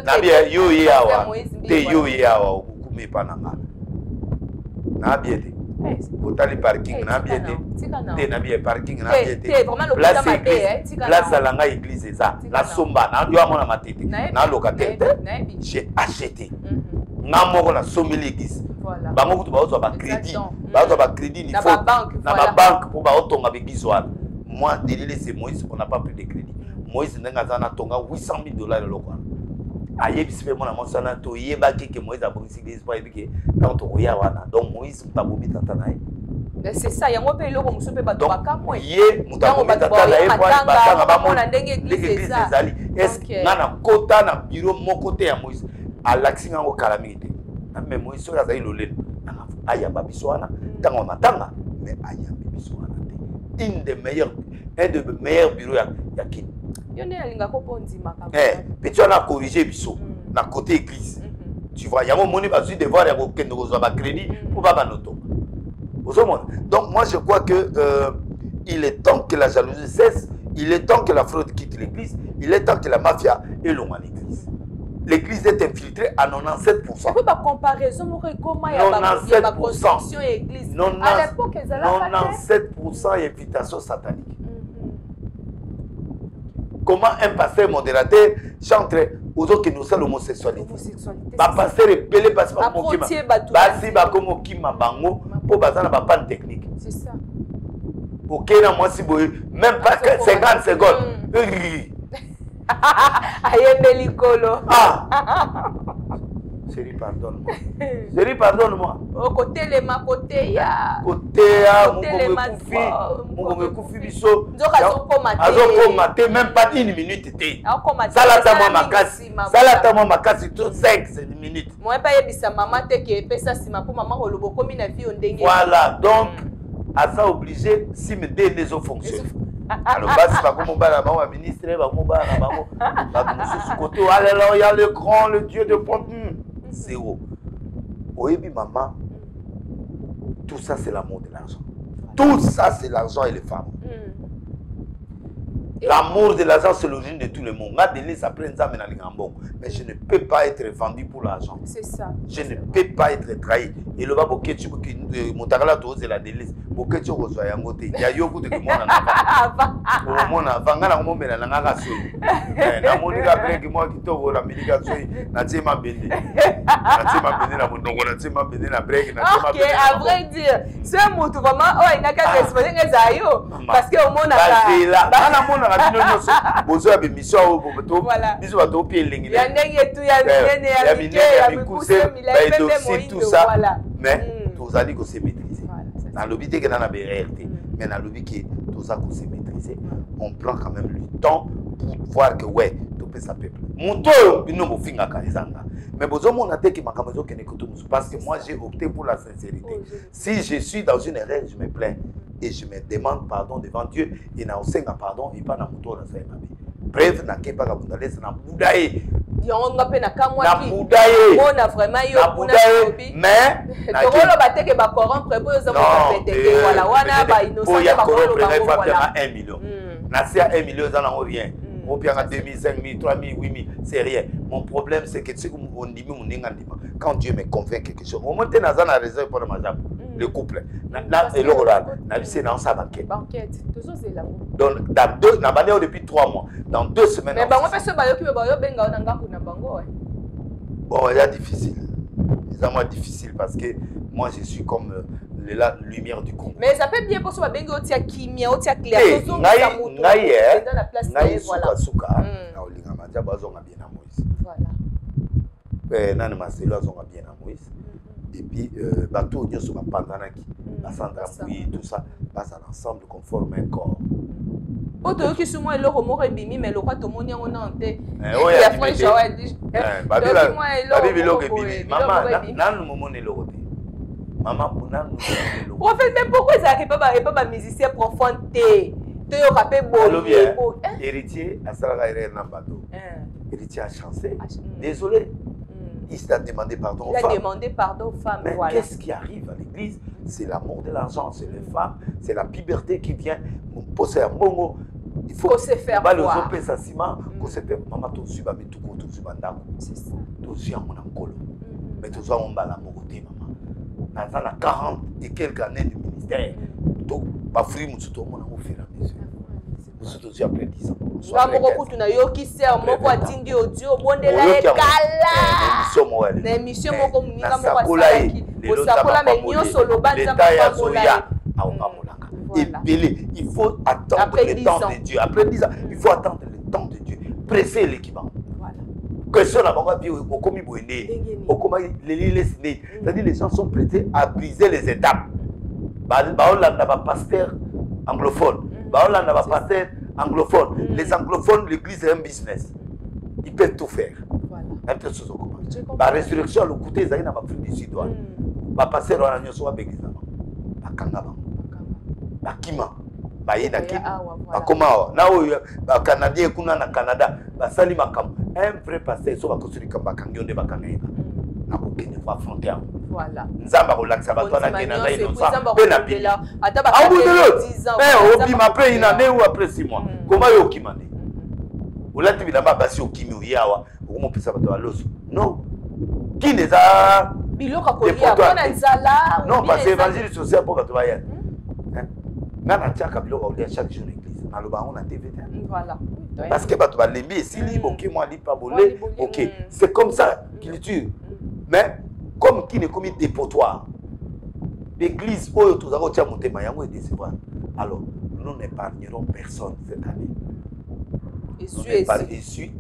na bien yo yawa te yo yawa okume pananga na bien te otali parking na bien te na bien parking na bien te place à la église ça la somba na yo amona matete na locataire j'ai acheté na moko na sombi l'église bango kutu bazo ba crédit il faut na ba banque pour ba otonga l'église wana moi délile c'est Moïse on n'a pas pris de crédit Moïse n'a pas tonga $800,000 le quoi ayebi sipe mona monsana to yeba que Moïse a brisé l'église pour éviter quand to ya wana donc Moïse tabomi tata na c'est ça yango pe loko musu pe bato bakamwe ye mutabomi tata na ye kwa batanga ba mona ndenge église ezali est-ce que ngana kota na bureau mon côté ya Moïse alaxi ngango calamité mais Moïse so azali lolelo aya babiswana tanga na tanga mais aya babiswana un des meilleurs bureaux ya kin puis tu as corrigé biso na côté église tu vois il y a mon moni bazui devoir ya ko kendo ko ba crédit pour ba banoto donc moi je crois que il est temps que la jalousie cesse, il est temps que la fraude quitte l'église, il est temps que la mafia est loin à l'église. L'église est infiltrée à 97%. C'est quoi la comparaison comment il y a la construction et l'église? À l'époque, 97% d'invitation satanique. Comment un pasteur modérateur chante aux autres qui nous sont l'homosexualité? Un pasteur est belé parce que pour bazana ba panne technique. C'est ça. OK na moi si boy même pas 50 secondes. Ayembeli kolo. Chérie, pardonne-moi. Chérie, pardonne-moi. Côté les ma côté ya. Côté ya, mon koufi biso. Azoko maté, même pas une minute. Salata moi makasi, tout 5 minutes. Moi, pas yebisa maman te que pesa sima pour maman holobo komi na vie ondenge. Voilà, donc, à ça obligé, si me donne les autres fonctions. Alors, si va ministre, côté, alors il y a le grand, le Dieu de Pontine. C'est où? Oyebi maman, tout ça c'est l'amour de l'argent. Tout ça c'est l'argent et les femmes. L'amour de l'argent c'est l'origine de tout le monde. Mais je ne peux pas être vendu pour l'argent. C'est ça. Je ne peux pas être trahi. Et le babo que tu montarala dose la délice. Pour que tu reçois un côté. Il y a eu beaucoup de monde en avant. Mon avant, on a un moment dans la race. Na monika break moi qui t'ouvre la médica soy. Na tima bende. Na tima bende na mondongo na tima bende na break na tima bende. Ok, à vrai dire, ce mot vraiment oh il n'a qu'à respecter les aïeux parce que au monde a na mona na bino nyonso. Bozo ya mission au boto. Biso ba to pied lengi. Ya ndenge tu ya ndenge ya mike ya mikuse ba tout ça. Mais tous allez que se maîtriser. Dans le but que dans la réalité, mais dans le but que tout ça que se maîtriser, on prend quand même le temps pour voir que ouais, tout peut ça peuple. Mon tour, nous me finga kaizanga. Mais besoin mon attaque qui m'a kamazo que parce que moi j'ai opté pour la sincérité. Si je suis dans une erreur, je me plains et je me demande pardon devant Dieu et na osenga pardon et pas na moto na sa mabe. Bref, na kepa ka bundalesa na budaye. Yonga pe na kamwa ki. Na budaye. Mona vraiment yo kuna budaye. Mais na tokolo bateke ba corrompre po zo mo peteke voilà wana ba innocent ba corrompre ba voilà 1 million. Na c'est 1 million ça n'a rien. Au pire, 2000, 5000, 3000, 8000, c'est rien. Mon problème, c'est que quand Dieu me convainc quelque chose, au moins, tu as la réserve pour le couple. Et le rôle, c'est dans sa banquette. Toujours c'est là. Donc, depuis 3 mois, dans 2 semaines. Mais bon, c'est difficile. C'est vraiment difficile parce que moi, je suis comme la lumière du Congo. Mais ça peut bien pour ça, bengo tia kimia, tia clair. Voilà. Et puis, bateau, nous sommes pandanaki, Sandra Bouy, tout ça, passe à l'ensemble, conforme un corps. Oto qui sont moi le romo et bimi mais le roi tout monde y en a enté. Oui, il y a fois Joël dit. Babi lo que bimi. Maman, nan moment ne le roté. Maman pour nan. Prophète mais pourquoi ça n'est pas musicien profond té. Tu as rappelé beau. Héritier à Sarah Nambado. Héritier a chancé. Désolé. Il s'est demandé pardon aux femmes. Il a demandé pardon aux femmes. Mais voilà. Qu'est-ce qui arrive à l'église? C'est l'amour de l'argent, c'est les femmes, c'est la puberté qui vient. Poser un mot. Il faut se faire voir. C'est ça. Maman, tu suis tu suis c'est ça. Tu suis à mon ancolo. Mais tu sois un balamour, maman. Dans la 40 et quelques années de ministère, tu vas frire mon soutien, mon amour, faire la mesure. Surtout si après 10 ans. Il faut attendre le temps de Dieu. Après 10 ans, il faut attendre le temps de Dieu. Presser l'équipement. C'est-à-dire les gens sont prêts à briser les étapes. Pasteur anglophone. Pasteur anglophone. Les anglophones, l'église est un business. Ils peuvent tout faire. La résurrection, le côté, ils n'ont pas pris du sud. Les pasteurs, ils sont bénis. Bakima bayedaki bakoma na oyo Canadien kuna na Canada basali makam un vrai pasteur so bakosuri kamba kangionde bakangena na kokene va affronter voilà nzamba relaxa bato na kena na innocent pe na bila ata ba 10 ans obi après une année ou après 6 mois comment yo kimane olati bilamba basi okimi yawa okomopesa bato aloso non qui les a biloko kolia bona nzala non parce que évangile social pour bato baya nana tiaka biloko olia chaque jour l'église naloba on a TV voilà parce que bato balembi esili boke moi li pas bolé OK c'est comme ça qu'il tue mais comme qui ne commis dépotoir l'église oyo tozaka otia motema yango et décevoir alors nous n'épargnerons personne cette année essuie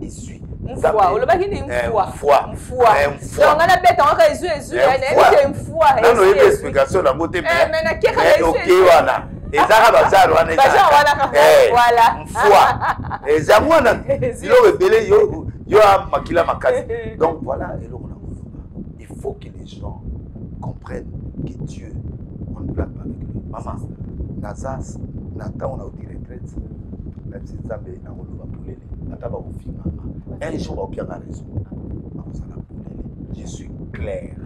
Mfwa, olobaki ni mfwa. Mfwa. Donc on a bête on réseau et mfwa. Non non, il y a explication dans côté mais na keka OK wana. Ezaka bazalo wana. Bazalo wana. Voilà. Mfwa. Ezaka wana. Bilo rebelle yo makila makasi. Donc voilà, et là il faut que les gens comprennent que Dieu on ne blague pas avec lui. Maman, Nazas, Nathan on a eu retraite. Même si Nzambe na oloba polele. Nataba ofima. Un jour au bien raison. Je suis clair.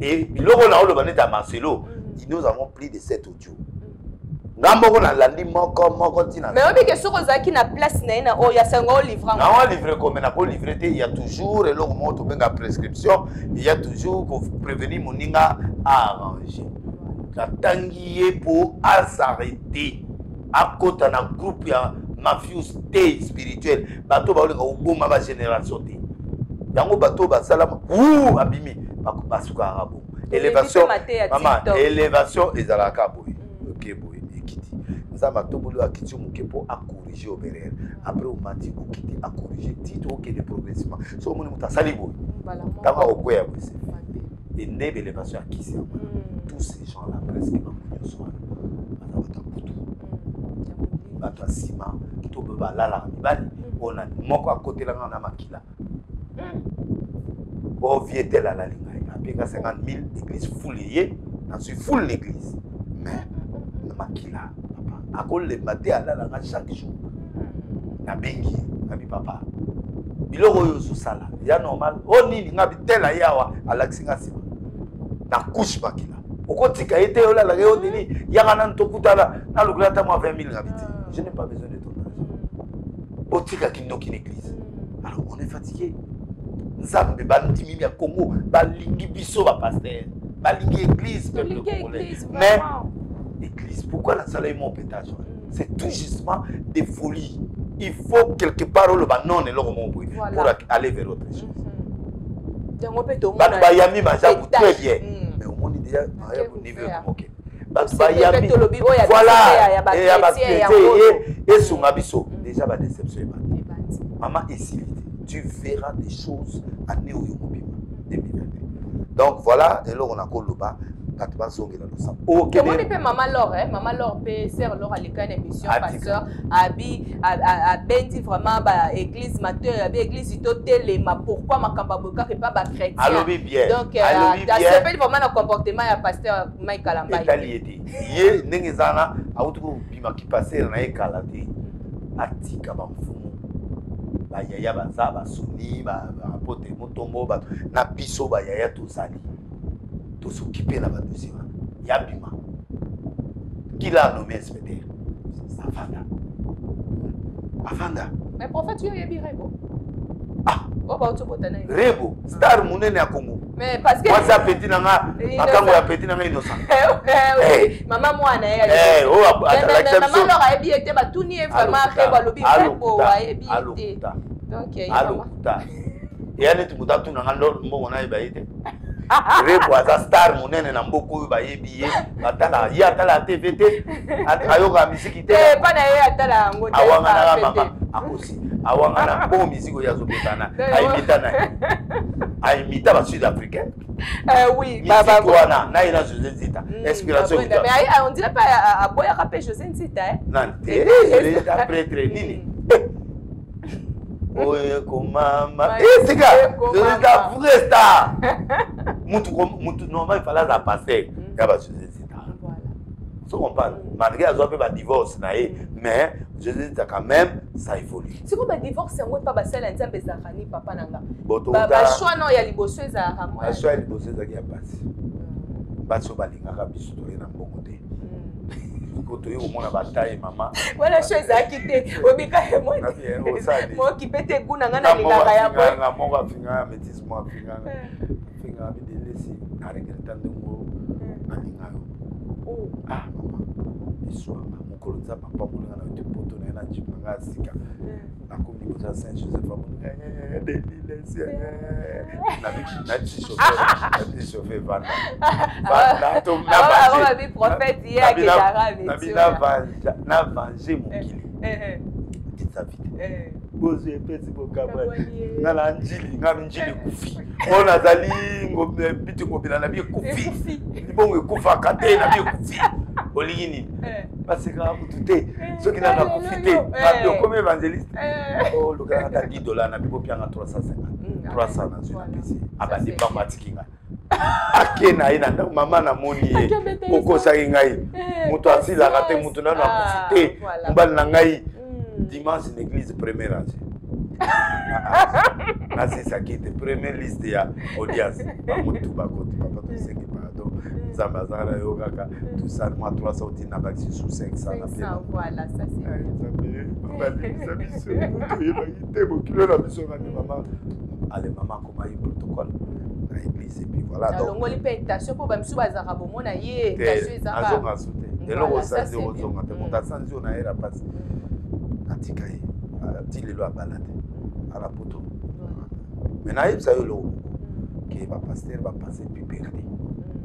Et lorsqu'on a oloba neta Marcelo, nous avons pris de cet audio. Mais on dit que sur Ozaki na place na o ya sango livrer. Non, on livre comme on a pas livré, il y a toujours et lorsqu'on monte benga prescription, il y a toujours pour prévenir moninga à arranger. La tangier pour s'arrêter à côté d'un groupe ya mafieux spirituel. Bateau ba o boma ba génération té. Yango bateau ba salama ou abimi basuka arabo. Élévation maman, élévation ezalaka boy. OK boy. Ça m'a tout voulu à quitter mon képo à corriger au derrière. Après on m'a dit au quitter à corriger titre OK de progressivement. So mon muta salibo. Tama au quoi et nebe élévation à qui c'est. Tous ces gens là presque dans mon soir. Bato sima to beba lala mibali on a moko à côté là on a makila. Bon viete la linga. Après 50 000 églises fullées, on suis full l'église. Mais makila à cause les matés à la chaque jour. Na bengi, na bi papa. Biloko yo sous sala. Ya normal. Oni nga bi tela yawa alaxinga sima. Na couche makila. Okotika ete yo la yo nini yanga na ntokutala na lukulata moi 20 000 ngabiti. Je n'ai pas besoin de ton argent. Otika kindoki l'église. Alors on est fatigué. Nzambe bandimi ya Congo, balingi biso ba pasteur. Balingi église peuple congolais. Mais église. Pourquoi la salle est mon pétage? C'est tout justement des folies. Il faut quelque part le banon et le roman pour aller vers autre chose. Bayami Majabu très bien. Mais au monde déjà au niveau ok. Bayami voilà et son abisso déjà la déception. Maman est tu verras des choses à Néo 2022. Donc voilà et là on a Koloba. Ok. Comment on peut maman Laure, maman Laure peut sœur Laure à l'école émission pasteur abi a bendi vraiment ba église mateur abi église totele ma pourquoi ma kambaboka que pas ba chrétien. Allobi bien. Donc ça s'appelle vraiment le comportement ya pasteur Mike Kalamba. Italiété. Yé nengezana auto bima ki passer na ekalati. Atika ba mfumu. Ba yaya baza ba suni ba apote motombo ba na biso ba yaya tozali. Tout s'occuper là-bas dessus. Yabima. Qui l'a nommé inspecteur? Afanda. Afanda. Mais prophète, tu es Rebo. Ah. Oh, bah, tu peux Rebo. Star Mounene à Congo. Mais parce que. Moi, ça petit nanga. Makango ya petit nanga innocent. Oui. Maman, moi, na eh. Oh, maman leur a bien été. Bah, tout n'y est vraiment Rebo. Lobby Rebo. Donc, allô. Et elle est tout à tout nanga l'autre mot on a ébaïté. Rebo aza star monene na mboko oyo bayebi ye atala ye atala TVT ayoka musique te pas na ye atala ngo te awanga na mama akosi awanga na bon musique oyo azobetana aimita ba sud africain oui baba wana na ina José Nzita inspiration mais on dirait pas aboya rapé José Nzita non après très nini oye komama c'est gars c'est vrai star mutu normal il fallait la passer ya ba José Nzita so on parle malgré azo pe ba divorce na mais José Nzita quand même ça évolue c'est comme ba divorce c'est moi pas ba sala nzambe zakani papa nanga ba choix non ya liboso ezaka moi ba choix ya liboso ezaki ya pasi ba so balingaka biso to na mbongo te koto yo mona bataille maman voilà chose à quitter obika moi moi qui peut te guna ngana lingaka ya boy nga mo ba finga métis moi finga bi de laisser na regretta ndongo alinga yo ah maman iswa mukolo za papa mona na te poto na na chipanga sika na komi ko za Saint Joseph mona de laisser na ti chauffeur vanda to na prophète hier que na venger mon kili ça vite. Bozo epesi bokabwa. Ngala njili kufi. Ona zali ngombe bitu ngobila na bi kufi. Bongo kufa kate na bi kufi. Olingini. Parce que vous tout ceux qui n'ont pas profité. Comme évangéliste. Oh le gars a 10 $ na bi bopianga 350. 300 na zona pesi. Abandi ba matikinga. Akena ina mama na moni oko sakingai muto asila kate muto na profiter mbali na ngai dimanche l'église première âge na c'est ça qui était première liste ya audience ba mutu ba kote papa to seki pardon zambazara yo kaka tout ça moi 300 na baxi sous 500 na bien voilà ça c'est on va dire ça biso mutu yo ite bo kilo na biso na maman allez maman comment il protocole à l'église et puis voilà donc on lui invitation pour bamsu bazara bomona ye invitation ezara azonga soute et là on s'est dit ozonga te monta sanzi on a era passe atikaye ti lelo abalate ala poto mais na yebisa yo lo ke ba pasteur ba passer puberté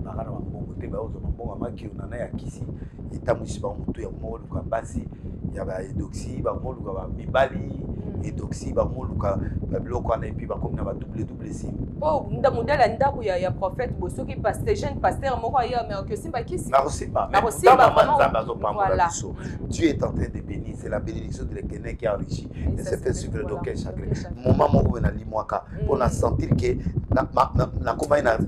bakana ba mbongo te ba ozo mbongo maki ona na ya kisi itamushi ba mutu ya molo ka basi ya ba edoxy ba molo ka ba mibali edoxy ba molo ka ba bloko na epi ba comme na ba double sim oh nda modela ndaku ya prophète bosoki pasteur jeune pasteur moko ya mais que simba kisi na rosiba voilà Dieu est en train de bénir c'est la bénédiction de l'Éternel qui enrichit et c'est fait suivre donc chacun moment moko na limwaka pour na sentir que na koma na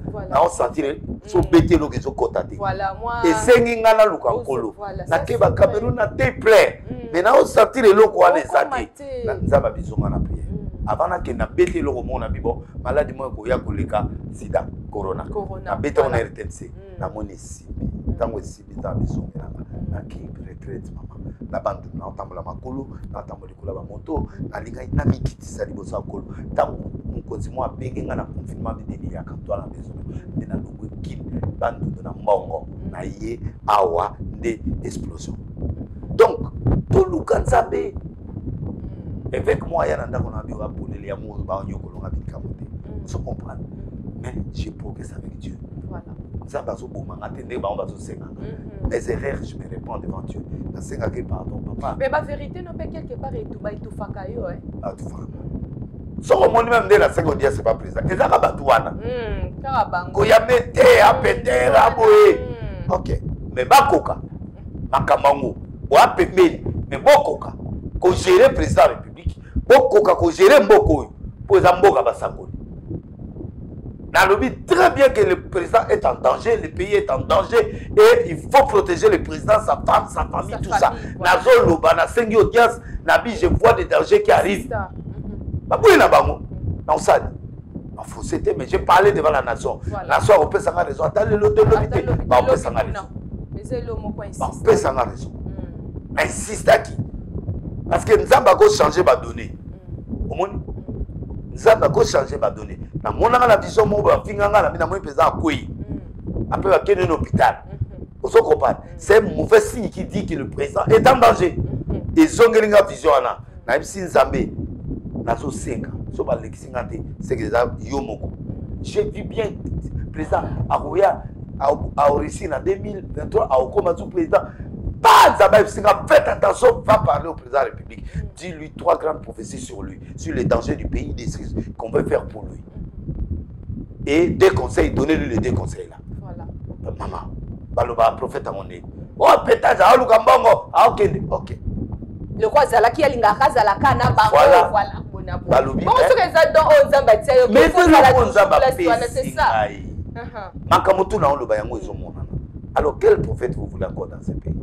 sentir so bete lo kezo kota te voilà moi et sengi ngana luka nkolo na ke ba Cameroun na te plein mais na o sentir eloko wana ezaki na nzaba bizonga na prière avant na ke na bete eloko mona bibo maladie mo ko ya koleka sida corona na bete on RTNC na moni sibi tango sibi ta bizonga na ki retraite mama na bandu na otambola makolo na otambola kula ba moto na linga na mikitisa libosa kolo tango mukonzi mo abenge nga na confinement bideli ya kanto na maison de na lungu kin bandu na mbongo na ye awa de explosion donc tout le kanzabe avec moi ya nanda kona bi wa polele ya mo ba nyoko longa bi kamote se comprendre mais j'ai progressé avec Dieu voilà ça va so boma ngate ba on va so senga mes erreurs je me réponds devant Dieu na senga que pardon papa mais la vérité non peut quelque part et tout ba tout faka yo ah tout faka so on même de la seconde dia c'est pas président et ça ka batouana ko ya mete a petera boye OK mais bakoka makamango wa pembeni mais bokoka ko gérer président de la République bokoka ko gérer mboko pour za mboka basakoli na lobi très bien que le président est en danger le pays est en danger et il faut protéger le président sa femme sa famille tout ça nazo loba na sengi audience na bi je vois des dangers qui arrivent baboué na bango na osali en fausseté mais j'ai parlé devant la nation nation on peut s'en raison attendez le de l'obité on peut s'en raison mais c'est le mot quoi insiste on peut s'en raison insiste à qui parce que Nzamba ko changer ba donner au monde Nzamba ko changer ba donner na mona la vision mo ba finganga na mina mo pesa akoi après va kene l'hôpital vous comprenez c'est un mauvais signe qui dit que le président est en danger et zongelinga vision ana na ibsi Nzambe na zo senga so ba lekisinga te c'est que ça yomoko je vis bien président akoya a réussi en 2023 à commencer président. Pas faites attention, va parler au président de la République. Dis-lui 3 grandes prophéties sur lui, sur les dangers du pays, des choses qu'on veut faire pour lui. Et des conseils, donnez-lui les 2 conseils là. Voilà. Maman, baloba prophète à mon nez. Oh, pétage, ah, Lukambongo, ah, ok, ok. Le quoi, Zala qui a l'ingaka, Zala kana, voilà. Voilà. Balobi. Bon, ce que ça donne aux Zambatia, mais c'est ça. Makamotu na oloba yango ezomona. Alors quel prophète vous voulez encore dans ce pays?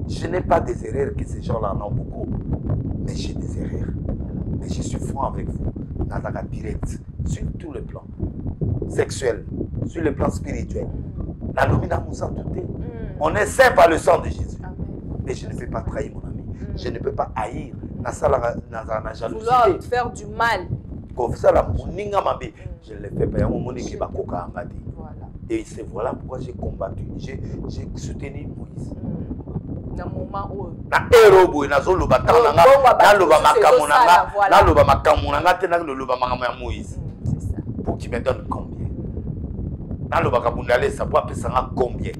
Je n'ai pas des erreurs que ces gens-là en ont beaucoup, mais j'ai des erreurs. Mais je suis franc avec vous, dans la direct, sur tous les plans, sexuel, sur le plan spirituel. La nomina Moussa Touté. On est saint par le sang de Jésus. Mais je ne peux pas trahir mon ami. Je ne peux pas haïr. Na jalousie. Vouloir faire du mal. Je ne le fais pas. Et c'est voilà pourquoi j'ai combattu. J'ai soutenu Moïse. Dans le moment où na erobo na zo loba tanga na loba makamunanga na loba makamunanga te na loba makama ya Moïse pour qu'il me donne combien na loba kabundale ça pour apesanga combien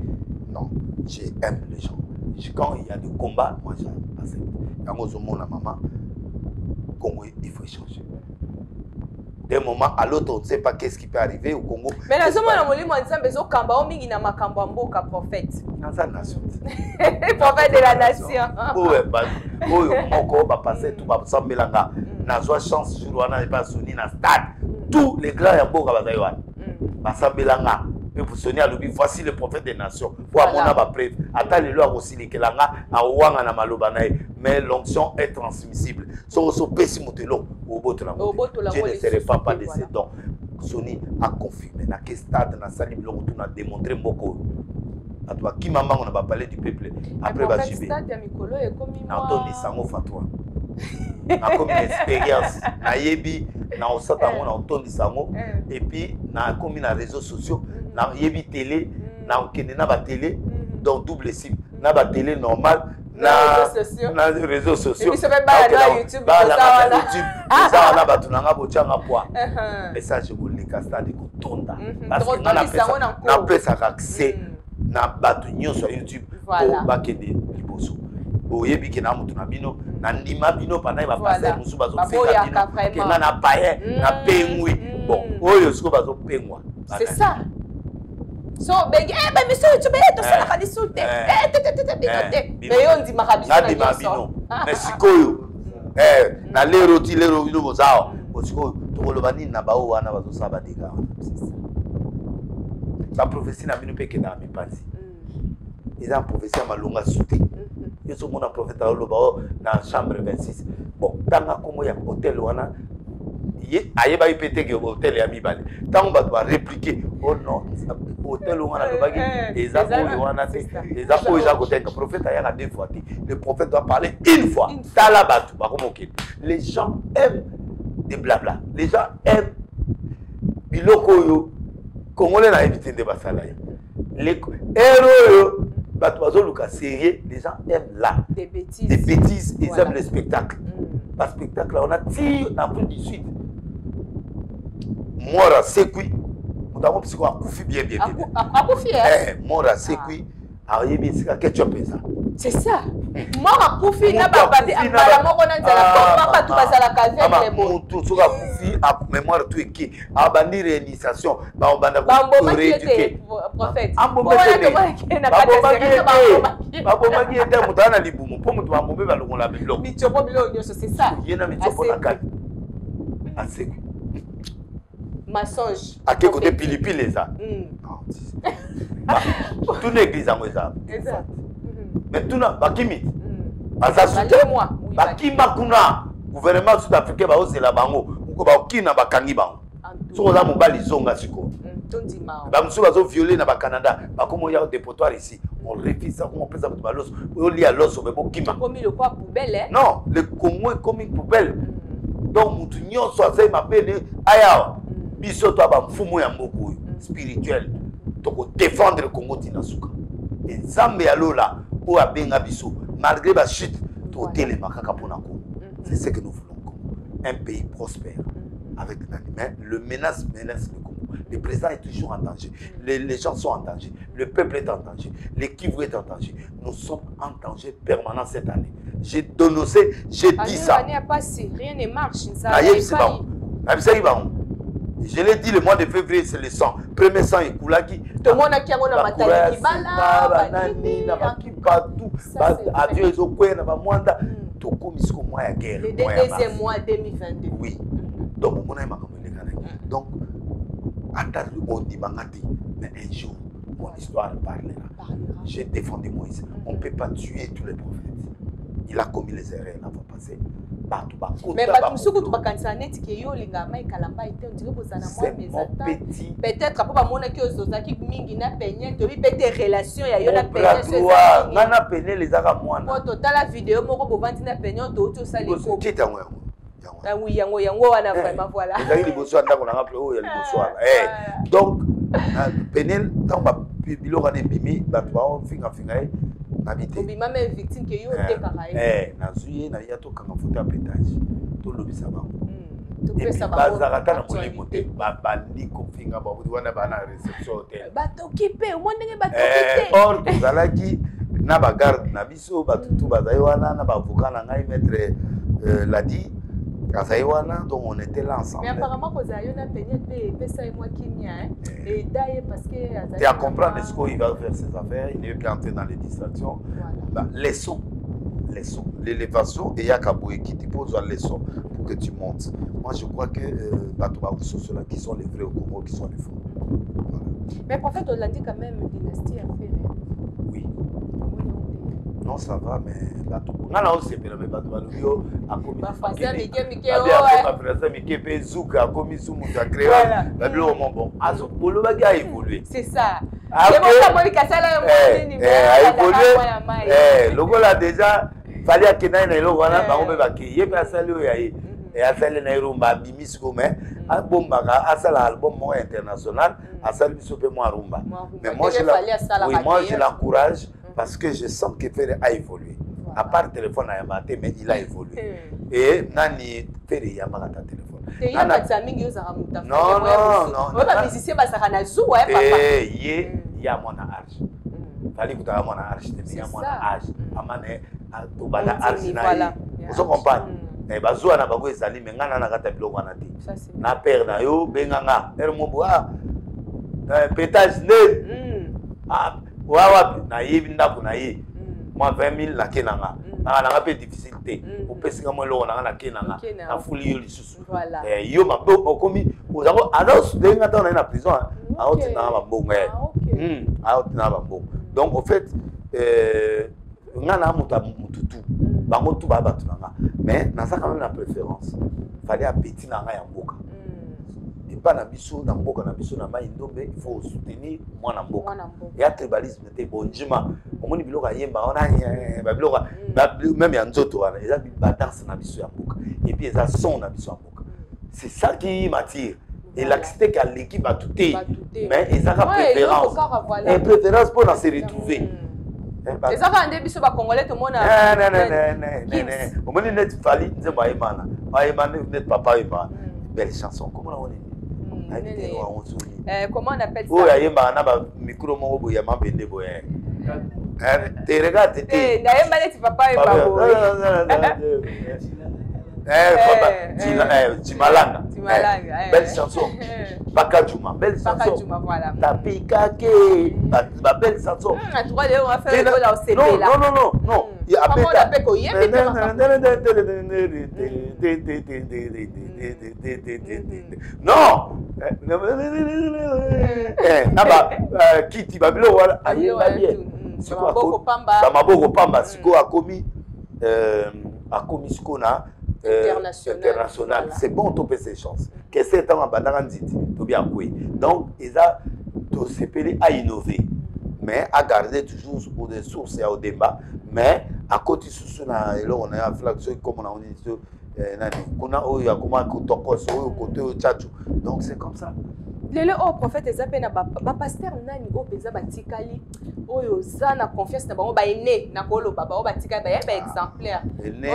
non j'aime les gens Quand il y a des combats, moi j'accepte. Quand on a maman, Congo, il faut échanger. D'un moment à l'autre, on ne sait pas qu'est-ce qui peut arriver au Congo. Mais la zone où on a besoin kamba, on mingi na makambo ka prophète. Dans sa nation. Prophète de la nation. Moko va passer tout va s'embelanga. Na joie chance jour on n'a pas sonné na stade. Tous les grands ya boka va zaïwan. Va s'embelanga. Et pour sonner à l'obi, voici le prophète des nations. Pour avoir ma preuve. Attends le loi aussi les kelanga a wanga na malobanaï. Mais l'onction est transmissible. So pesi motelo au botola. Je ne serai pas de ces dons. Sony a confirmé na que stade na sali biloko tout na démontré moko. À toi qui maman on a parlé du peuple après va chiber. Stade ya mikolo e komi moi. Na toni sango fatwa. Na comme une expérience na yebi na osata on a toni sango et puis na comme na réseaux sociaux na yebi télé na okende na ba télé donc double cible na ba télé normal na réseaux sociaux. Et puis ça fait ba YouTube ça na ba tunanga bochanga poa. Message ko le casta de ko tonda. Parce que na pesa accès na batu nyonso YouTube ko bakende liboso. Oyebi ke na mutu na bino na ndima bino pendant ba passer musu bazo fika bino ke na paye na pengwi bon oyo siko bazo pengwa. C'est ça. So begi ben monsieur YouTube to sala ka disute mais on dit makabiso na bino mais sikoyo na lero bino bozao sikoyo to koloba nini na bawo wana bazo saba diga. C'est ça. La prophétie na bino peke na mipanzi. Ils ont prophétie à Malonga Souté. Ils sont mon prophète dans la chambre 26. Bon, dans la comme il y a hôtel wana, aïe ba ipété que hôtel ya mibale. Tant on va répliquer. Oh non, hôtel wana le bagi. Les apôtres wana c'est les apôtres ils ont côté que prophète a deux fois. Le prophète doit parler une fois. Talabatu, ba comme ok. Les gens aiment des blabla. Les gens aiment biloko yo. Congolais n'a évité de basala. Les héros les gens aiment là. Des bêtises, ils aiment le spectacle. Par spectacle, on a tiré dans le du sud. Mora Sekui, nous avons psycho à Koufi bien. À Koufi, hein? Mora Sekui, arrivé, c'est qu'est-ce que tu as ça? C'est ça. Mora Koufi, n'a pas battu à la mort, on a dit la tout à la caserne. Tout ça, Koufi, à mémoire, tout est qui? À bandir réinitiation, on va rééduquer. Prophète. C'est ça. Mensonge. À quel côté pili les a? Tout l'église en ça. Mais tout n'a pas qui moi. Bakima kuna gouvernement sud-africain ba osela bango uko ba okina bakangi bango. So za mobali zonga siko. Tondima. Ba musu bazo violer na ba Canada, ba komo ya dépotoir ici. On refuse ça comment pesa ba loso. O li a loso be bokima. Comme le quoi poubelle. Non, le Congo est comme une poubelle. Donc mutu nyonso azai mabene aya. Biso to ba mfumo ya mboko spirituel. Toko défendre le Congo tinasuka. Et Zambé alola o abenga biso malgré la chute. C'est ce que nous voulons. Un pays prospère avec l'animal. Le menace le Congo. Le président est toujours en danger. Les gens sont en danger. Le peuple est en danger. L'équipe est en danger. Nous sommes en danger permanent cette année. J'ai dénoncé, j'ai dit ça. Rien ne marche. Je l'ai dit le mois de février, c'est le sang. Premier sang est Koulaki. Tout le monde a qui a matériel qui adieu, ils ont quoi, na bamwanda. Toko misko mois ya guerre. Le deuxième mois 2022. Oui. Donc mon ami donc attends on dit mangati, mais un jour mon histoire parlera. J'ai défendu Moïse. On ne peut pas tuer tous les prophètes. Il a commis les erreurs, il a pas passé. Mais peut-être après mon qui ozozaki mingi na peigné to peut des relations ya yo na peigné ngana peigné les ara mwana total la vidéo moko bovandi na peigné to to sali ko kita ngo ah oui yango wana vraiment voilà ezali liboso ndako na ngaple o ya liboso wana donc peigné tant ba biloko na bimi ba ba finga nabité obima même victime que yo te karaye nazuye na ya to kanga photo à pétage to lobisa bango to pesa ba bazarata na molimo te ba bandi ko finga ba wana bana réception hôtel ba t'occuper au monde nge ba t'occuper or tozalaki na ba garde na biso ba tutu ba zaïwana na ba avocat na ngai maître l'a dit Azaïwana, donc on était là ensemble. Mais apparemment, vous avez une peine ça et moi qui n'y a. Et d'ailleurs, parce que. Tu as comprendre ce qu'il va faire ses affaires, il n'est qu'à entrer dans les distractions. Voilà. Bah, leçon. L'élévation, et il y a Kaboué qui te pose une leçon pour que tu montes. Moi, je crois que sont ceux-là qui sont les vrais au Congo, qui sont les faux. Voilà. Mais prophète, on l'a dit quand même, dynastie à faire. Oui. Non, ça va, mais bateau. Non, non, c'est bien, mais bateau. Yo, a commis. Ma frère, Miké, a créé. Bon, azo, polo baga a évolué. C'est ça. C'est bon, ça m'a dit que ça a évolué. Le gars déjà, fallait qu'il y ait un élo, on a pas il y a pas ça le yaï. Et à celle là, rumba bimis comme album baga, à celle album moins international, à celle qui s'oppose moins rumba. Mais moi je l'encourage. Parce que je sens que Ferré a évolué. Voilà. À part le téléphone à Yamate, mais il a évolué. Et Nani Ferré Yamata téléphone. Non, non, non. Les musiciens, ça a un zou, hein, papa. Il y a mon arche. Il fallait que tu aies mon arche. Il y a mon arche. Amane, tu vas à arche. Vous comprenez? Mais bazou na bagou ezali mais ngana na kata biloko wana te. Na père na yo benganga. Er moboa. Pétage né. Ah. Wawa na yebi ndako na ye moi 20 000 na kenanga na nga pe difficulté o pesika mo lo na na kenanga na fuli yo lisusu yo mabo okomi ozako ados denga ta na prison a oti na mabongo a oti na mabongo donc au fait nga na mututu bango tu ba batu nanga mais na ça quand même la préférence fallait appétit na nga ya mboka pas na biso na mboka na biso na mai ndombe il faut soutenir moi na mboka ya tribalisme te bonjima omoni biloko yemba ona ba biloko même ya nzoto wana eza ba danse na biso ya mboka et puis eza son na biso ya mboka c'est ça qui m'attire et l'activité qu'a l'équipe a tout mais eza ka préférence et préférence pour se retrouver les enfants de biso ba congolais tout monde non omoni net fali nzemba yemana ayemana net papa yemana belle chanson comment on est. Comment on appelle ça? Oh, il y a un micro mobile, il y a un bende boy. Tu regardes, tu es. D'ailleurs, tu papa et papa. Timalanga. Belle chanson. Bakajuma, belle chanson. Bakajuma, voilà. Tapikake, belle chanson. Tu vois, on va faire le là au CP là. Non, non, non, non. Il y a comment on appelle quoi? Non. Naba Kitty Babilo wala ayebalié. Maboko pamba siko akomi siko na international. C'est bon to pese ces chances. Que c'est temps bandanga nziti to bien koué. Donc eza to sepeli à innover mais à garder toujours au des sources et au débat mais à côté sous na elo on a flaction comme on a dit kuna oyo akoma kutokos oyo côté tchatchu donc c'est comme ça lelo au prophète ezapena ba pasteur nani o peza batikali oyo za na confiance na bango ba ene na kolo baba o batika ba exemplaire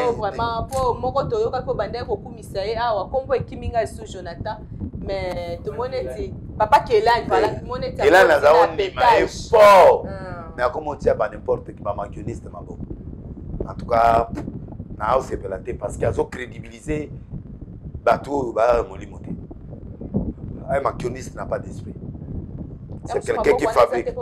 oh vraiment pour moko toyoka ko bande ko kumisa ye awa kombo ekiminga sous Jonathan mais tout le monde dit papa Kélan voilà tout le monde dit Kélan na zaon ni ma fort mais comment on tient pas n'importe qui ba maquilliste ma bon en tout cas na c'est pelaté parce qu'ils ont crédibilisé bateau ba molimoté un maquilliste n'a pas d'esprit c'est quelqu'un qui fabrique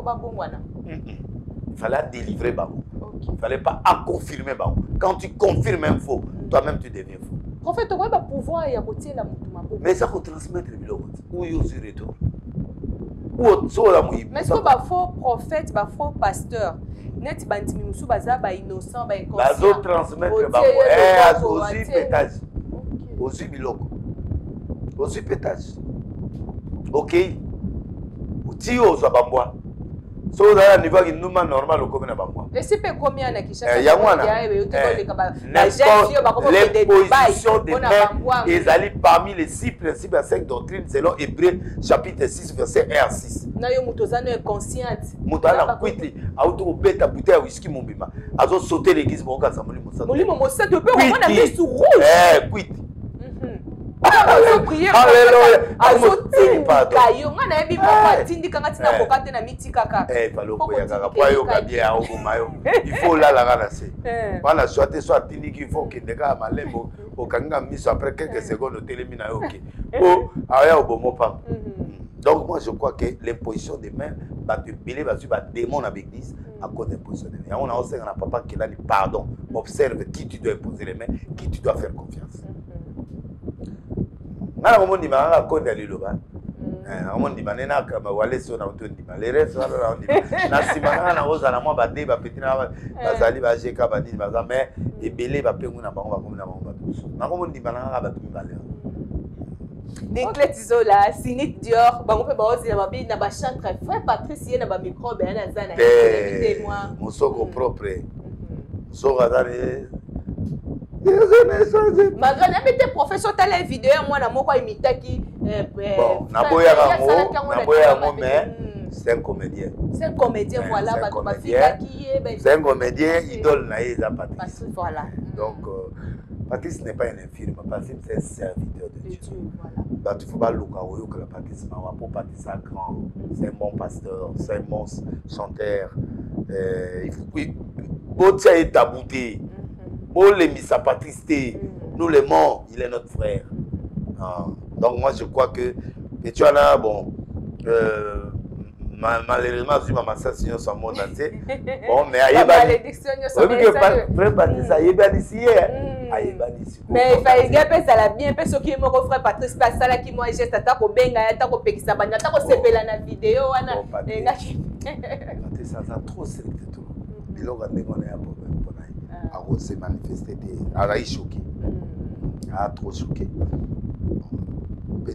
il fallait délivrer babo il fallait pas à confirmer babo quand tu confirmes un faux toi-même tu deviens faux en fait on va pouvoir y côté la mutu mais ça qu'on transmettre le biloko où yo sur retour ou so la mouille mais est-ce que ba faux prophète ba faux pasteur net bandimi musu baza ba innocent ba inconscient bazo transmettre babo aussi pétage aussi biloko aussi pétage ok ti ozo bambwa so là niveau qui nous normal au comme na bambwa et c'est peu combien na Kinshasa ya mwana les positions des mains ezali parmi les 6 principes à 5 doctrines selon Hébreux chapitre 6 verset 1 à 6 na yo mutozano est consciente mutana kwiti auto beta bouteille whisky mombima azo sauter l'église boka samuli molimo mosa to pe on a mis sous rouge kwiti prier il faut là la voilà soit soit il faut que des gars malembo au kanga miso après quelques secondes au télémina ok oh aya obomo pas. Donc moi je crois que l'imposition des mains va te biler va suivre démon avec 10 à cause d'imposition des mains. On a aussi un papa qui a dit pardon, observe qui tu dois imposer les mains, qui tu dois faire confiance. Na ko mondi ma ko dali lo ba na mondi manena ka ma wale so na utondi ma le reste wala na ndi na simana na oza na mwa ba de ba petina ba bazali ba jeka ba ndi ba za mais ebele ba pengu na bango ba komi na bango ba tous na ko mondi manana ba tumi ba le Niclette Zola, Cynic Dior, bango pe ba ozi na ba bi na ba chantre frère Patrice ye na ba micro be na za na moi musoko propre so gadare malgré n'habite professeur telle vidéo moi na moko imitaki bon naboya mo mais c'est un comédien voilà c'est un comédien idole na Eza Patrice voilà donc Patrice n'est pas un infirme Patrice c'est un serviteur de Dieu voilà il faut pas louka oyo que la Patrice ma pour Patrice à grand c'est un bon pasteur c'est un bon chanteur il faut botia et tabouté. Oh, les Missa Patrice, nous les morts, il est notre frère. Donc moi je crois que tu as là, bon, malheureusement, je suis ma assassination sur mon entier. Bon, mais il y a frère Patrice, il y a ici. Mais il fallait que ça la bien, parce que mon frère Patrice passe ça là qui moi geste attaque au benga, attaque au pekisabanya, attaque au sepela na vidéo, ana. Patrice ça trop strict tout. Il aura des problèmes. A s'est manifesté, a choqué, a trop choqué.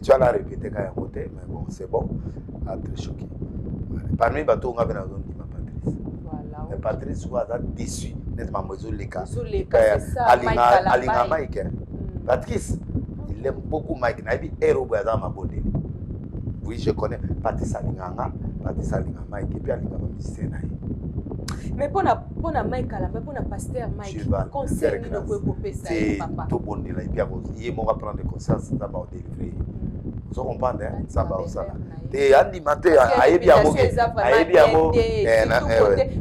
Tu as la répété quand même côté, mais bon, c'est bon, a très choqué. Parmi les bateaux, on avait la zone de Patrice. Mais Patrice soit déçu, nettement, les cas. Mike. Patrice, il aime beaucoup Mike. Nabi héros Boyaza Mabodé. Oui, je connais Patrice Alinganga, Patrice Alinganga Mike, et puis Alinganga Missénaï. Mais pour na Mike là, mais pour na pasteur Mike, conseil ni de quoi ça papa. Tout bon là, et puis il m'a prendre conscience ça va délivrer. Vous comprenez ça va ça. T'es animateur, aïe bien mo, aïe bien mo.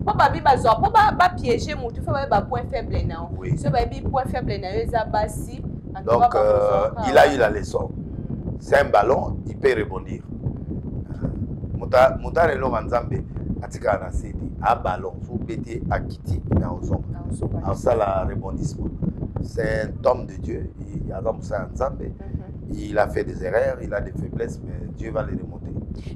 Papa bi bazo, papa ba piéger mon, tu fais ba point faible là. Ce ba bi point faible là, ça basi. Donc il a eu la leçon. C'est un ballon, il peut rebondir. Moutare lo Nzambe atika na cedi à ballon sous bété à Kiti na ozon en ça la rebondissement c'est un homme de Dieu il a comme ça Nzambe il a fait des erreurs il a des faiblesses mais Dieu va les remonter.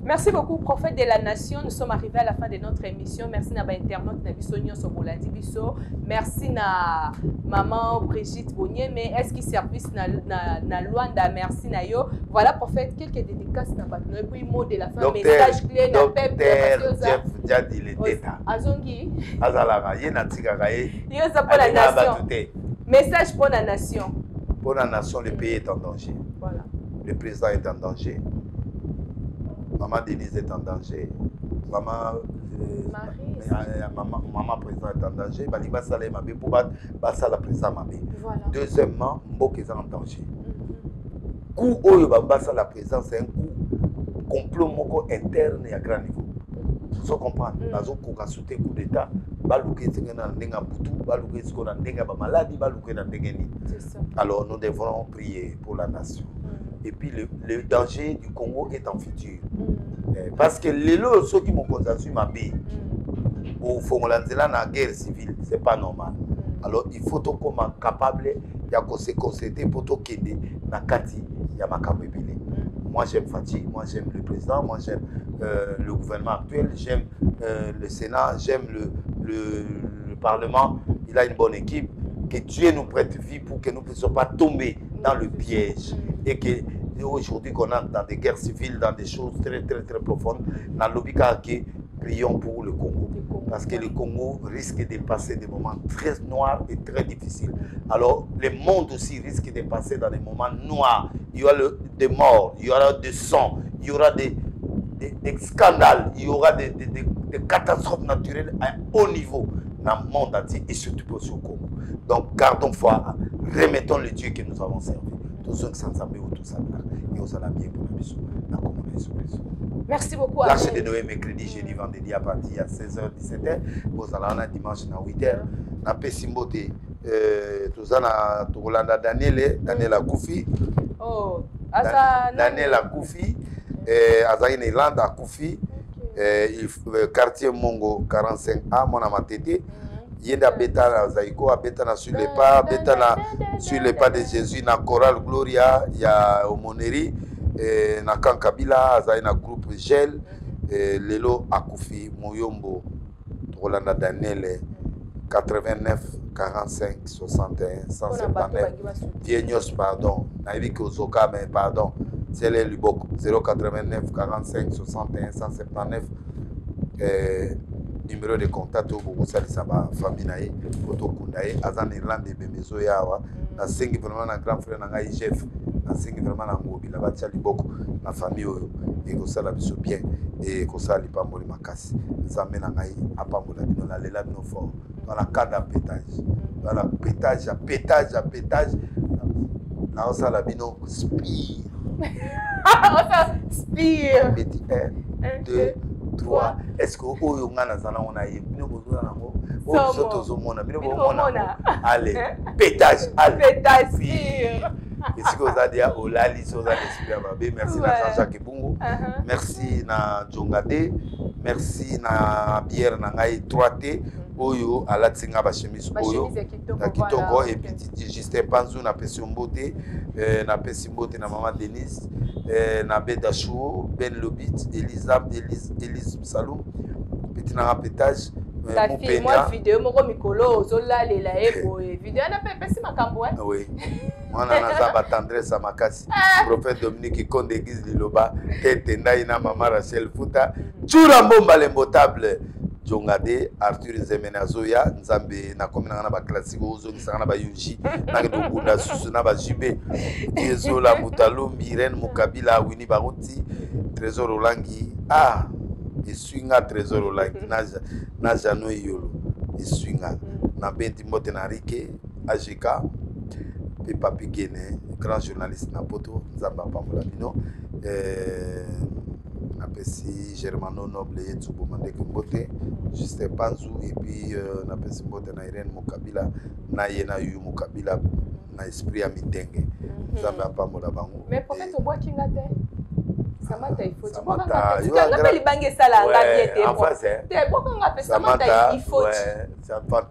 Merci beaucoup prophète de la nation, nous sommes arrivés à la fin de notre émission. Merci na ba internaute na biso nyonso bolandi biso, merci na maman Brigitte Bonnier, mais est-ce qu'il service na Luanda, merci na yo. Voilà prophète, quelques dédicaces na batno et puis mot de la fin, message clé na peuple Jeff Jadi le teta azongi azalaka ye na tikaka ye yo za pour la nation, message pour la nation. Pour la nation, le pays est en danger. Voilà. Le président est en danger. Maman Denise est en danger. Maman président est en danger. Baliba Salé Mabé pour battre la président Mabé. Deuxièmement, Mbok est en danger. Coup Oyo Bambassa la présidence, c'est un coup complot moko interne et à grand niveau. Vous comprenez? Nazo koka souté coup d'état, balouké tengena ndenga butu, balouké skona ndenga ba maladie, balouké na ndengeni. Alors nous devrons prier pour la nation. Et puis le danger du Congo est en futur. Parce que les lots, ceux qui m'ont constaté ma vie, au fond de la guerre civile, c'est pas normal. Alors il faut qu'on soit capable de se concentrer pour tout aider Nakati, Yamakabébélé. Moi j'aime Fatih, moi j'aime le président, moi j'aime le gouvernement actuel, j'aime le Sénat, j'aime le Parlement. Il a une bonne équipe. Que Dieu nous prête vie pour que nous ne puissions pas tomber dans le piège. Et que aujourd'hui qu'on entre dans des guerres civiles, dans des choses très profondes, dans l'obika qui prions pour le Congo. Parce que le Congo risque de passer des moments très noirs et très difficiles. Alors, le monde aussi risque de passer dans des moments noirs. Il y aura des morts, il y aura des sang, il y aura des scandales, il y aura des catastrophes naturelles à haut niveau dans le monde entier et surtout pour ce Congo. Donc, gardons foi, remettons le Dieu que nous avons servi. tous ceux sans amis ou tout ça et on s'en a bien pour la mission na communauté. Merci beaucoup. L'arche de Noé mercredi, jeudi, vendredi à partir à 16h 17h vous allez dimanche à 8h na Pessimbote tous na Tolanda Daniel Akoufi. Oh, Daniel Akoufi Azaïne Irlande Akoufi quartier Mongo 45A mon amatete Yenda Beta Zaiko Beta sur les pas Beta sur les pas de Jésus na chorale Gloria ya Omoneri na Kankabila Azaïna groupe Gel Lelo Akoufi Moyombo Rolanda Daniel 89 45 61 179 Viennos pardon Naïvi Kozoka mais pardon c'est les Lubok 089 45 61 179 numéro de contact au Bogo Salisaba famille naïe Koto Kundaï Azan Irlande Bemezo Yawa na sengi vraiment na grand frère na chef na sengi vraiment na ngobi la batia Liboko na famille oyo et ko sala biso bien et ko sala pamboli makasi nzambe na ngai apambola bino la lela bino fort dans la cadre pétage dans la pétage à pétage na osala bino spire spire petit 1 2 3 est-ce que oyo ngana zana ona ye bino bozona nango o soto zomona bino bomona allez pétage spire ici que vous avez dit olali soza l'esprit babe merci na Jean-Jacques Bungu merci na Jongade merci na bière na ngai 3T oyo alatinga ba chemise oyo na kitoko et puis Justin Panzou na Pessimbote na Pessimbote na maman Denise na Bedachou Ben Lobit Elise Salou petit na pétage ta fille moi vidéo moko mikolo ozola lela ebo vidéo na pepesi makambo oui moi na za tendresse à makasi prophète Dominique Konde église Liloba tete ndai na maman Rachel Futa tchura mbomba lembotable Jongade Arthur Zemenazoya Nzambe na komina na ba classique ozongisa na ba yuji na ndobunda susu na ba jibe Ezola Butalumbi Irene Mukabila Winnie Baruti Trésor Olangi eswinga Trésor Olangi na Jano Yolo eswinga na Benti Mbote na Rike Ajika Pepa Pigene grand journaliste na poto Nzamba Pambola bino napesi Germano Noble et Tsubo Mandeke Mbote Justin Panzou et puis napesi Mbote na Irene Mukabila na Yena Yu Mukabila na esprit ya mitenge Nzamba Pambola bango mais prophète Oboa Kingate Samantha il faut tu vois quand tu libange sala ngadiete en face te boko nga pe Samantha il faut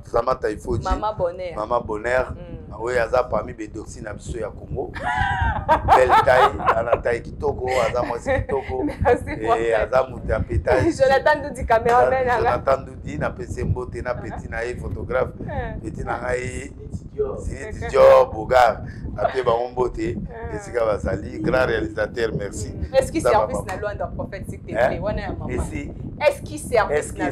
Samantha il faut maman bonheur oui aza parmi les doxines à biso ya Congo belle taille ana taille kitoko aza mwasi kitoko et aza muta pétage Jonathan Doudi caméraman Jonathan Doudi na pese mbote na petit na photographe petit na ngai Ziniti Diop Bogar après ba mbote esika bazali grand réalisateur merci est-ce qu'il service na Luanda prophète s'il te plaît wana ya maman est-ce qu'il service na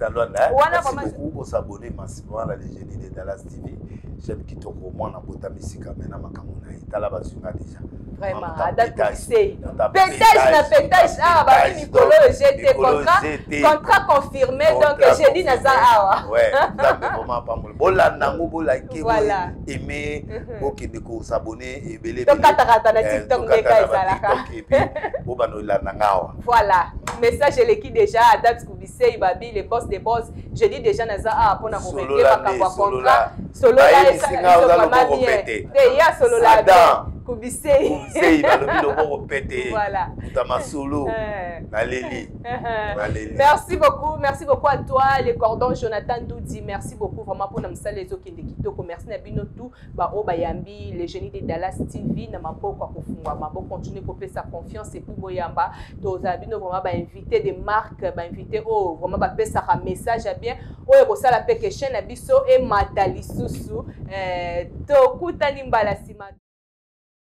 Luanda wana vraiment beaucoup s'abonner massivement à la génie de Dallas TV j'aime kitoko mwana bota misika mena makambo na itala bazunga déjà vraiment adapté pétage na pétage ba mikolo j'étais contrat confirmé donc j'ai dit na za awa ouais nzambe vraiment pambola bolanda ngo bolike aimer okende ko s'abonner ebele donc kataka na TikTok ndeka ezalaka et puis bobano landa ngawa voilà message eleki déjà Adams Kubisei babi les boss des boss je dis déjà na za pour na remettre makambo contrat solo la ya solo la Kubisei balobi loboko pété voilà tama solo Naléli merci beaucoup à toi les cordons Jonathan Doudi merci beaucoup vraiment pour namsa les okende kitoko merci na bino tout ba o bayambi les génies de Dallas TV na maboko kofungwa maboko continuer koper sa confiance et pour boyamba to za bino vraiment ba inviter des marques ba inviter vraiment ba pesa un message bien ko sala pe que chaîne na biso et matali susu to kutani mbala sima